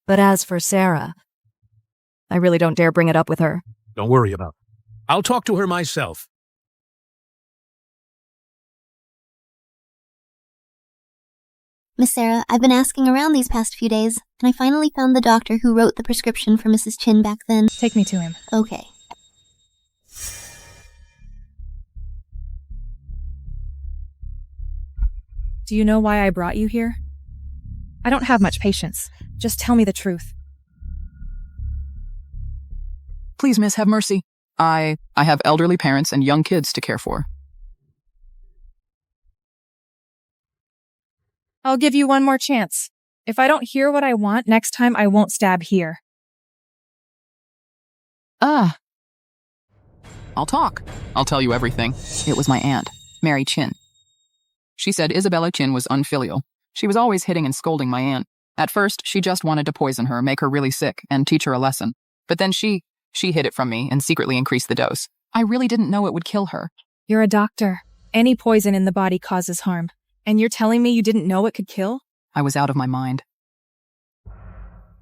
But as for Sarah, I really don't dare bring it up with her. Don't worry about it. I'll talk to her myself. Miss Sarah, I've been asking around these past few days, and I finally found the doctor who wrote the prescription for Mrs. Chin back then. Take me to him. Okay. Do you know why I brought you here? I don't have much patience. Just tell me the truth. Please, miss, have mercy. I have elderly parents and young kids to care for. I'll give you one more chance. If I don't hear what I want, next time I won't stab here. I'll talk. I'll tell you everything. It was my aunt, Mary Chin. She said Isabella Chin was unfilial. She was always hitting and scolding my aunt. At first, she just wanted to poison her, make her really sick, and teach her a lesson. But then she hid it from me and secretly increased the dose. I really didn't know it would kill her. You're a doctor. Any poison in the body causes harm. And you're telling me you didn't know it could kill? I was out of my mind.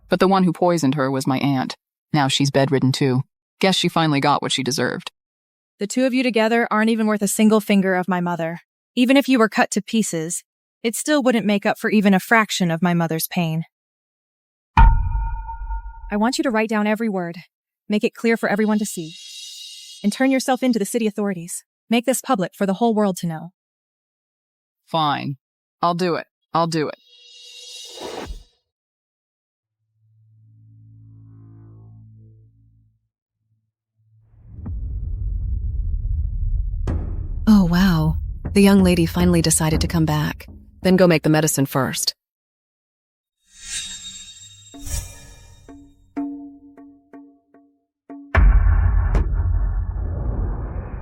But the one who poisoned her was my aunt. Now she's bedridden too. Guess she finally got what she deserved. The two of you together aren't even worth a single finger of my mother. Even if you were cut to pieces, it still wouldn't make up for even a fraction of my mother's pain. I want you to write down every word. Make it clear for everyone to see. And turn yourself into the city authorities. Make this public for the whole world to know. Fine. I'll do it. I'll do it. Oh, wow. The young lady finally decided to come back. Then go make the medicine first.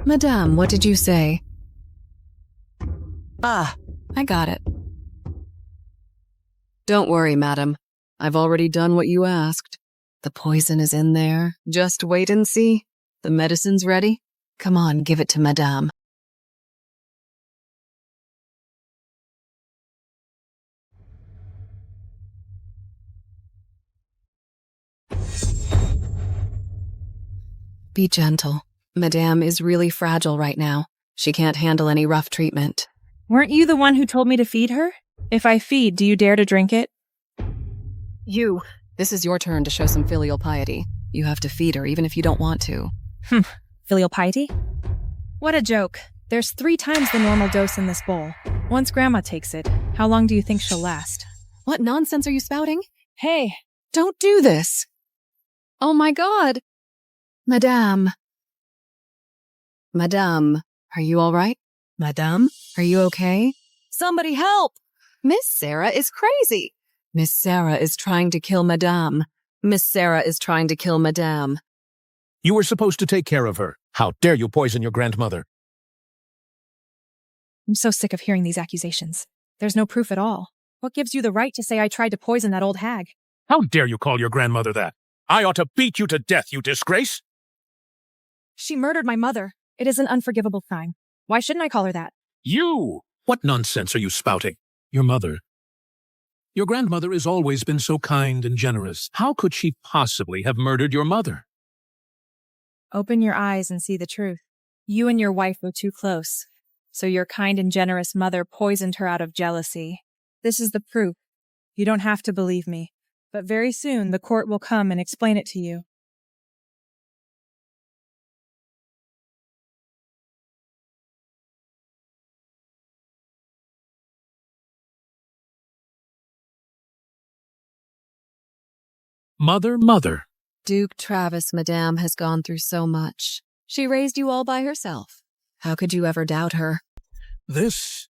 Madame, what did you say? Ah, I got it. Don't worry, madam. I've already done what you asked. The poison is in there. Just wait and see. The medicine's ready. Come on, give it to madame. Be gentle. Madame is really fragile right now. She can't handle any rough treatment. Weren't you the one who told me to feed her? If I feed, do you dare to drink it? You. This is your turn to show some filial piety. You have to feed her even if you don't want to. Filial piety? What a joke. There's 3 times the normal dose in this bowl. Once Grandma takes it, how long do you think she'll last? What nonsense are you spouting? Hey, don't do this. Oh my God. Madame. Madame, are you all right? Madame, are you okay? Somebody help! Miss Sarah is crazy. Miss Sarah is trying to kill Madame. Miss Sarah is trying to kill Madame. You were supposed to take care of her. How dare you poison your grandmother? I'm so sick of hearing these accusations. There's no proof at all. What gives you the right to say I tried to poison that old hag? How dare you call your grandmother that? I ought to beat you to death, you disgrace! She murdered my mother. It is an unforgivable crime. Why shouldn't I call her that? You! What nonsense are you spouting? Your mother. Your grandmother has always been so kind and generous. How could she possibly have murdered your mother? Open your eyes and see the truth. You and your wife were too close, so your kind and generous mother poisoned her out of jealousy. This is the proof. You don't have to believe me, but very soon the court will come and explain it to you. Mother, mother. Duke Travis, Madame, has gone through so much. She raised you all by herself. How could you ever doubt her? This?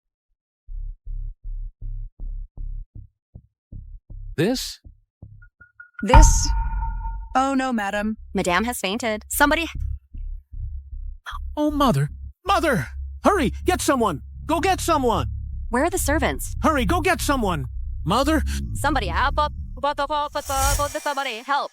Oh no, madam. Madame has fainted. Somebody... Oh, Mother. Mother! Hurry! Get someone! Go get someone! Where are the servants? Hurry, go get someone! Mother! Somebody, somebody, help!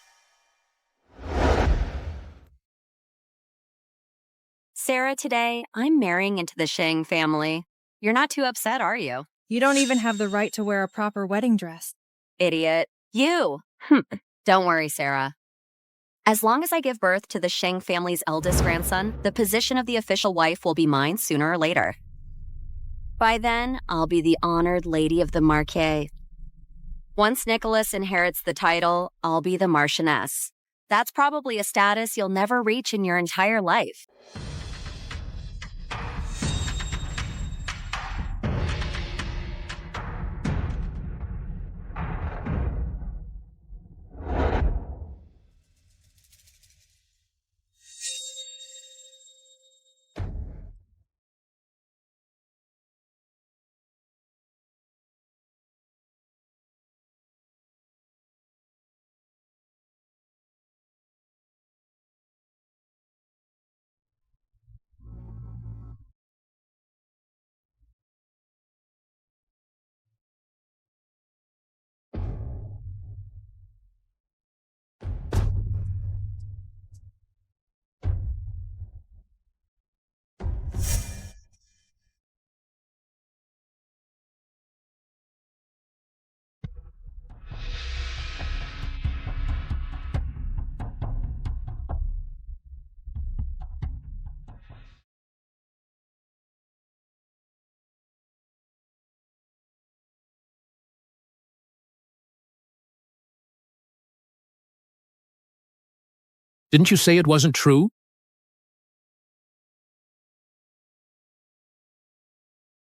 Sarah, today, I'm marrying into the Sheng family. You're not too upset, are you? You don't even have the right to wear a proper wedding dress. Idiot. You! Don't worry, Sarah. As long as I give birth to the Sheng family's eldest grandson, the position of the official wife will be mine sooner or later. By then, I'll be the honored lady of the Marquis. Once Nicholas inherits the title, I'll be the Marchioness. That's probably a status you'll never reach in your entire life. Didn't you say it wasn't true?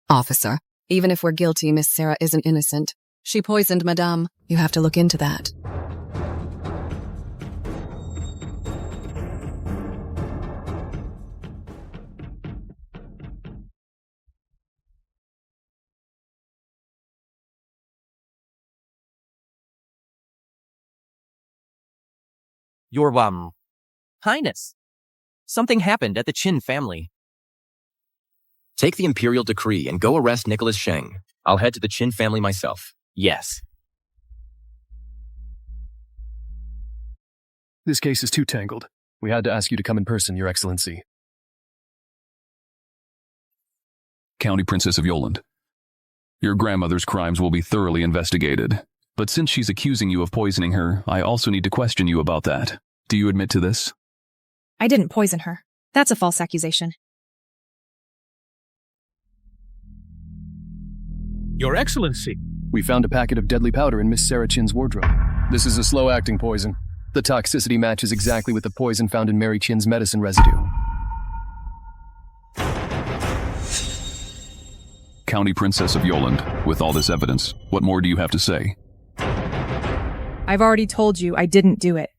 Officer, even if we're guilty, Miss Sarah isn't innocent. She poisoned Madame. You have to look into that. Your, Highness. Something happened at the Qin family. Take the imperial decree and go arrest Nicholas Sheng. I'll head to the Qin family myself. Yes. This case is too tangled. We had to ask you to come in person, Your Excellency. County Princess of Yoland. Your grandmother's crimes will be thoroughly investigated. But since she's accusing you of poisoning her, I also need to question you about that. Do you admit to this? I didn't poison her. That's a false accusation. Your Excellency. We found a packet of deadly powder in Miss Sarah Chin's wardrobe. This is a slow-acting poison. The toxicity matches exactly with the poison found in Mary Chin's medicine residue. County Princess of Yoland, with all this evidence, what more do you have to say? I've already told you I didn't do it.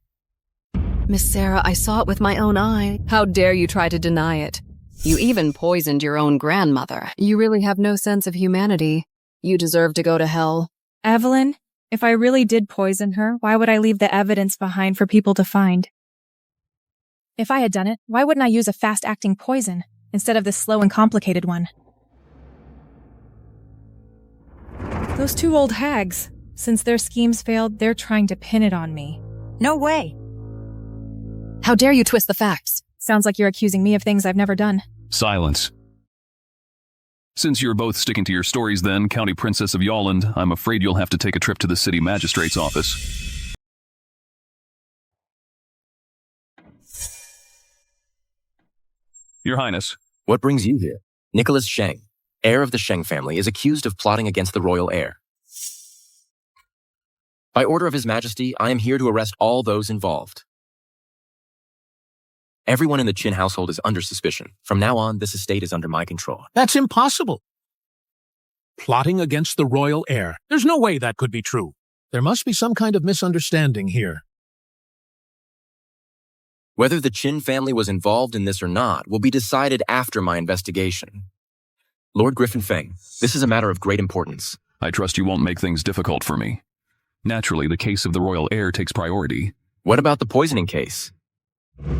Miss Sarah, I saw it with my own eye. How dare you try to deny it? You even poisoned your own grandmother. You really have no sense of humanity. You deserve to go to hell. Evelyn, if I really did poison her, why would I leave the evidence behind for people to find? If I had done it, why wouldn't I use a fast-acting poison instead of the slow and complicated one? Those two old hags, since their schemes failed, they're trying to pin it on me. No way. How dare you twist the facts? Sounds like you're accusing me of things I've never done. Silence. Since you're both sticking to your stories then, County Princess of Yoland, I'm afraid you'll have to take a trip to the city magistrate's office. Your Highness. What brings you here? Nicholas Sheng, heir of the Sheng family, is accused of plotting against the royal heir. By order of His Majesty, I am here to arrest all those involved. Everyone in the Qin household is under suspicion. From now on, this estate is under my control. That's impossible. Plotting against the royal heir. There's no way that could be true. There must be some kind of misunderstanding here. Whether the Qin family was involved in this or not will be decided after my investigation. Lord Griffin Feng, this is a matter of great importance. I trust you won't make things difficult for me. Naturally, the case of the royal heir takes priority. What about the poisoning case?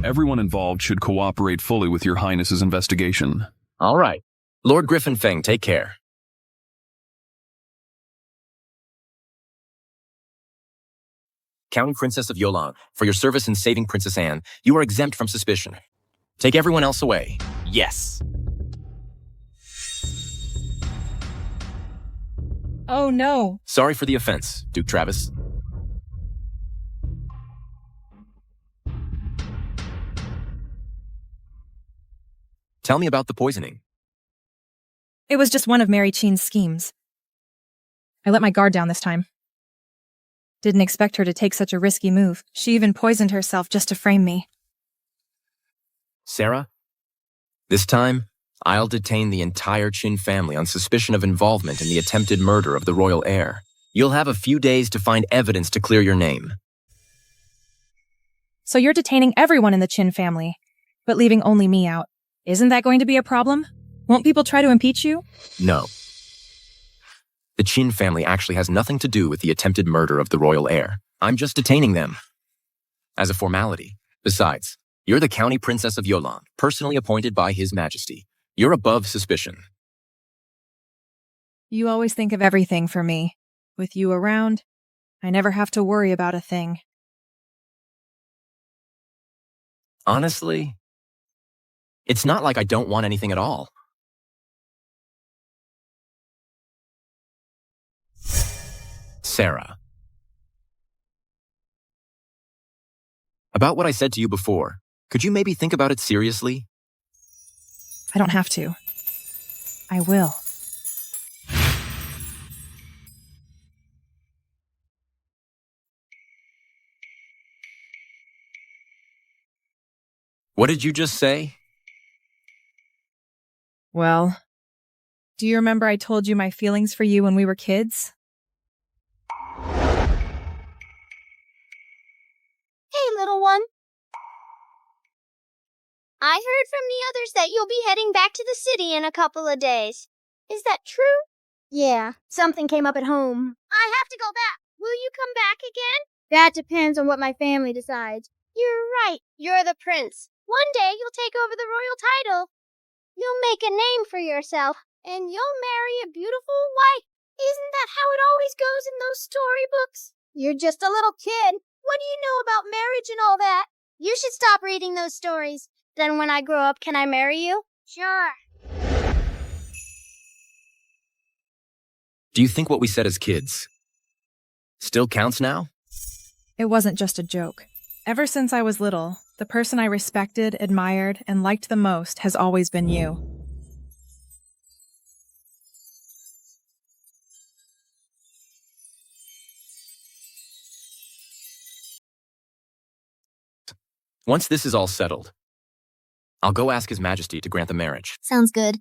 Everyone involved should cooperate fully with Your Highness's investigation. All right. Lord Griffin Feng, take care. County Princess of Yolan, for your service in saving Princess Anne, you are exempt from suspicion. Take everyone else away. Yes. Oh no. Sorry for the offense, Duke Travis. Tell me about the poisoning. It was just one of Mary Chin's schemes. I let my guard down this time. Didn't expect her to take such a risky move. She even poisoned herself just to frame me. Sarah, this time, I'll detain the entire Qin family on suspicion of involvement in the attempted murder of the royal heir. You'll have a few days to find evidence to clear your name. So you're detaining everyone in the Qin family, but leaving only me out. Isn't that going to be a problem? Won't people try to impeach you? No. The Qin family actually has nothing to do with the attempted murder of the royal heir. I'm just detaining them. As a formality. Besides, you're the County Princess of Yolan, personally appointed by His Majesty. You're above suspicion. You always think of everything for me. With you around, I never have to worry about a thing. Honestly, it's not like I don't want anything at all. Sarah. About what I said to you before, could you maybe think about it seriously? I don't have to. I will. What did you just say? Well, do you remember I told you my feelings for you when we were kids? Hey, little one. I heard from the others that you'll be heading back to the city in a couple of days. Is that true? Yeah, something came up at home. I have to go back. Will you come back again? That depends on what my family decides. You're right. You're the prince. One day you'll take over the royal title. You'll make a name for yourself, and you'll marry a beautiful wife. Isn't that how it always goes in those storybooks? You're just a little kid. What do you know about marriage and all that? You should stop reading those stories. Then when I grow up, can I marry you? Sure. Do you think what we said as kids still counts now? It wasn't just a joke. Ever since I was little, the person I respected, admired, and liked the most has always been you. Once this is all settled, I'll go ask His Majesty to grant the marriage. Sounds good.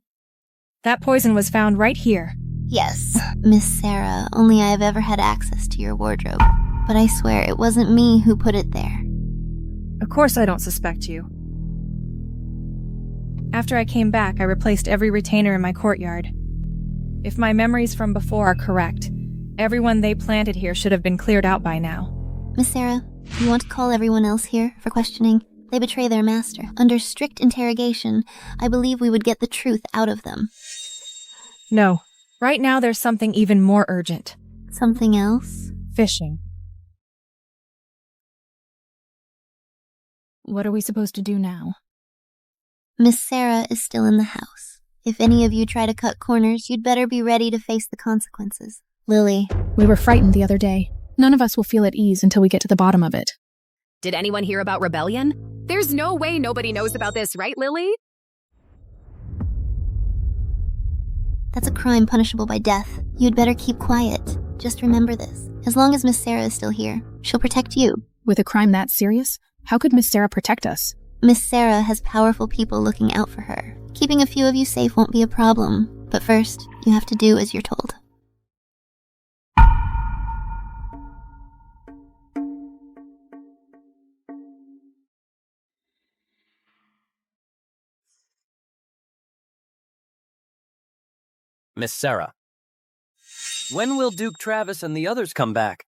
That poison was found right here. Yes, Miss Sarah, only I have ever had access to your wardrobe. But I swear it wasn't me who put it there. Of course I don't suspect you. After I came back, I replaced every retainer in my courtyard. If my memories from before are correct, everyone they planted here should have been cleared out by now. Miss Sarah, you want to call everyone else here for questioning? They betray their master. Under strict interrogation, I believe we would get the truth out of them. No. Right now there's something even more urgent. Something else? Fishing. What are we supposed to do now? Miss Sarah is still in the house. If any of you try to cut corners, you'd better be ready to face the consequences. Lily. We were frightened the other day. None of us will feel at ease until we get to the bottom of it. Did anyone hear about rebellion? There's no way nobody knows about this, right, Lily? That's a crime punishable by death. You'd better keep quiet. Just remember this. As long as Miss Sarah is still here, she'll protect you. With a crime that serious? How could Miss Sarah protect us? Miss Sarah has powerful people looking out for her. Keeping a few of you safe won't be a problem. But first, you have to do as you're told. Miss Sarah. When will Duke Travis and the others come back?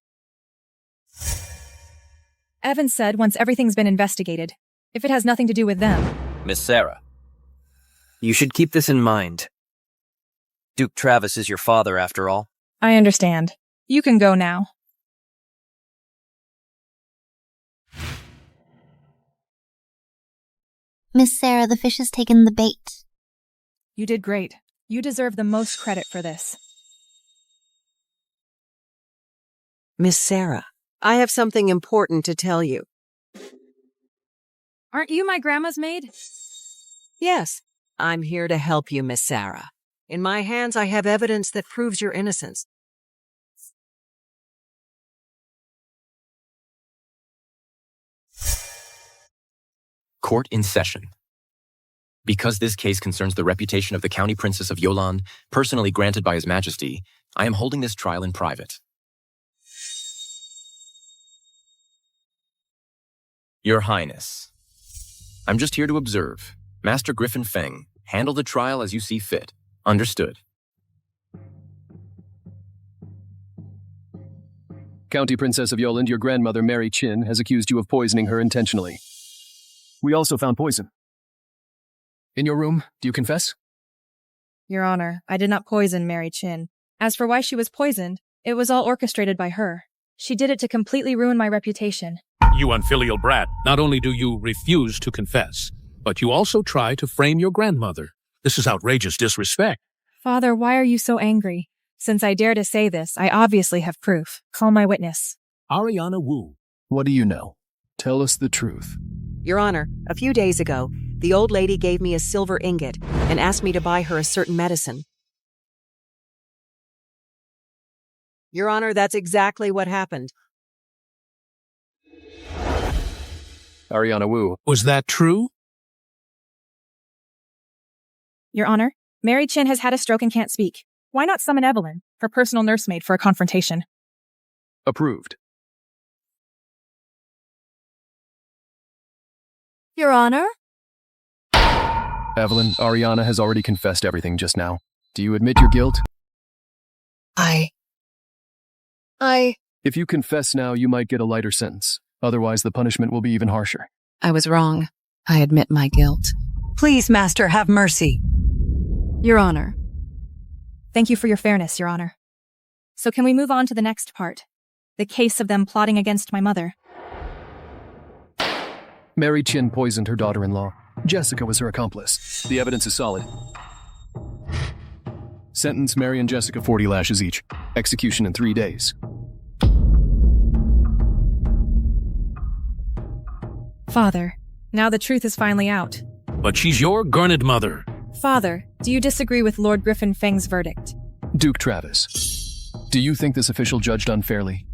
Evan said once everything's been investigated. If it has nothing to do with them. Miss Sarah. You should keep this in mind. Duke Travis is your father, after all. I understand. You can go now. Miss Sarah, the fish has taken the bait. You did great. You deserve the most credit for this. Miss Sarah, I have something important to tell you. Aren't you my grandma's maid? Yes, I'm here to help you, Miss Sarah. In my hands, I have evidence that proves your innocence. Court in session. Because this case concerns the reputation of the County Princess of Yolande, personally granted by His Majesty, I am holding this trial in private. Your Highness, I'm just here to observe. Master Griffin Feng, handle the trial as you see fit. Understood. County Princess of Yolande, your grandmother, Mary Chin, has accused you of poisoning her intentionally. We also found poison. In your room, do you confess? Your Honor, I did not poison Mary Chin. As for why she was poisoned, it was all orchestrated by her. She did it to completely ruin my reputation. You unfilial brat, not only do you refuse to confess, but you also try to frame your grandmother. This is outrageous disrespect. Father, why are you so angry? Since I dare to say this, I obviously have proof. Call my witness. Ariana Wu. What do you know? Tell us the truth. Your Honor, a few days ago, the old lady gave me a silver ingot and asked me to buy her a certain medicine. Your Honor, that's exactly what happened. Ariana Wu. Was that true? Your Honor, Mary Chin has had a stroke and can't speak. Why not summon Evelyn, her personal nursemaid, for a confrontation? Approved. Your Honor? Evelyn, Ariana has already confessed everything just now. Do you admit your guilt? If you confess now, you might get a lighter sentence. Otherwise, the punishment will be even harsher. I was wrong. I admit my guilt. Please, Master, have mercy. Your Honor. Thank you for your fairness, Your Honor. So can we move on to the next part? The case of them plotting against my mother. Mary Chin poisoned her daughter-in-law. Jessica was her accomplice. The evidence is solid. Sentence Mary and Jessica 40 lashes each. Execution in 3 days. Father, now the truth is finally out. But she's your garnet mother. Father, do you disagree with Lord Griffin Feng's verdict? Duke Travis, do you think this official judged unfairly?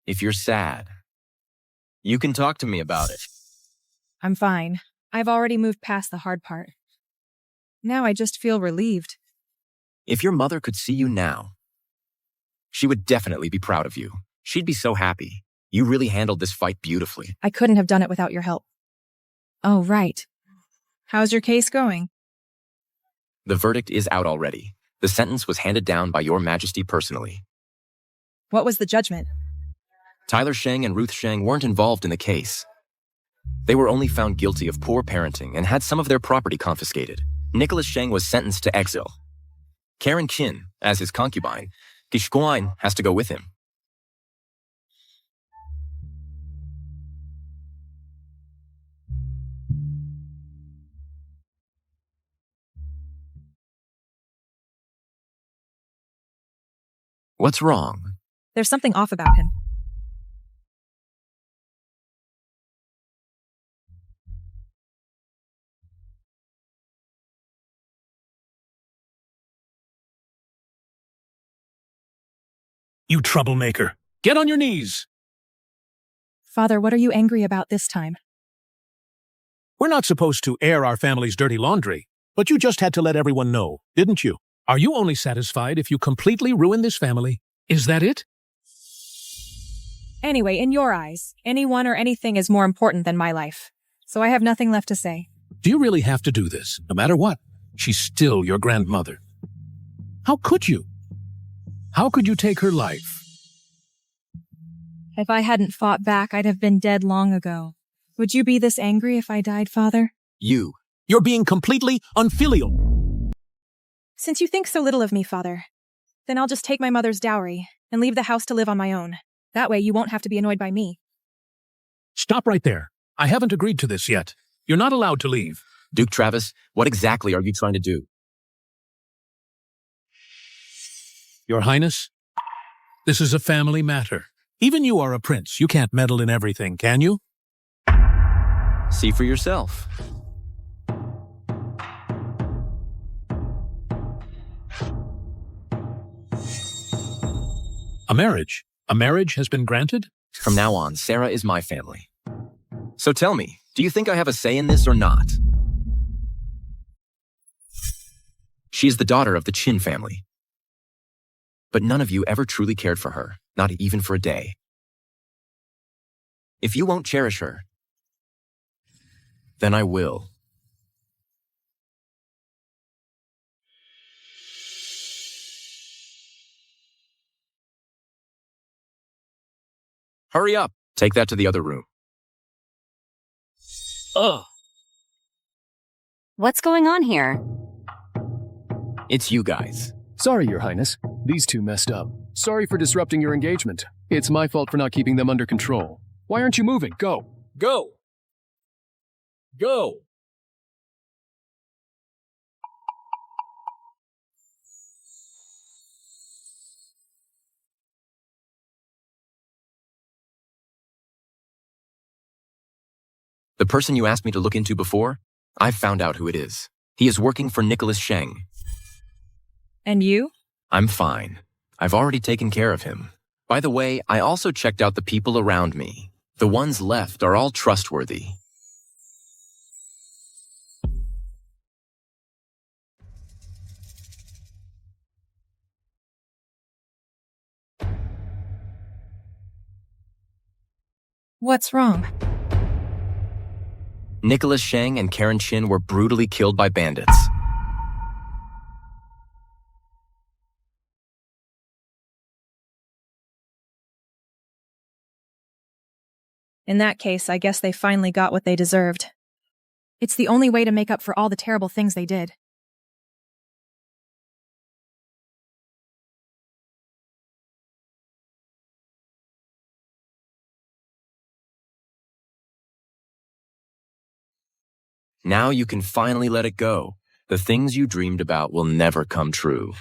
If you're sad, you can talk to me about it. I'm fine. I've already moved past the hard part. Now I just feel relieved. If your mother could see you now, she would definitely be proud of you. She'd be so happy. You really handled this fight beautifully. I couldn't have done it without your help. Oh, right. How's your case going? The verdict is out already. The sentence was handed down by Your Majesty personally. What was the judgment? Tyler Sheng and Ruth Sheng weren't involved in the case. They were only found guilty of poor parenting and had some of their property confiscated. Nicholas Sheng was sentenced to exile. Karen Qin, as his concubine, Gishguan has to go with him. What's wrong? There's something off about him. You troublemaker. Get on your knees. Father, what are you angry about this time? We're not supposed to air our family's dirty laundry, but you just had to let everyone know, didn't you? Are you only satisfied if you completely ruin this family? Is that it? Anyway, in your eyes, anyone or anything is more important than my life. So I have nothing left to say. Do you really have to do this? No matter what, she's still your grandmother. How could you? How could you take her life? If I hadn't fought back, I'd have been dead long ago. Would you be this angry if I died, Father? You're being completely unfilial. Since you think so little of me, Father, then I'll just take my mother's dowry and leave the house to live on my own. That way you won't have to be annoyed by me. Stop right there. I haven't agreed to this yet. You're not allowed to leave. Duke Travis, what exactly are you trying to do? Your Highness, this is a family matter. Even you are a prince. You can't meddle in everything, can you? See for yourself. A marriage? A marriage has been granted? From now on, Sarah is my family. So tell me, do you think I have a say in this or not? She is the daughter of the Chin family. But none of you ever truly cared for her, not even for a day. If you won't cherish her, then I will. Hurry up. Take that to the other room. Ugh. What's going on here? It's you guys. Sorry, Your Highness. These two messed up. Sorry for disrupting your engagement. It's my fault for not keeping them under control. Why aren't you moving? Go. Go. Go. The person you asked me to look into before, I've found out who it is. He is working for Nicholas Sheng. And you? I'm fine. I've already taken care of him. By the way, I also checked out the people around me. The ones left are all trustworthy. What's wrong? Nicholas Sheng and Karen Chin were brutally killed by bandits. In that case, I guess they finally got what they deserved. It's the only way to make up for all the terrible things they did. Now you can finally let it go. The things you dreamed about will never come true.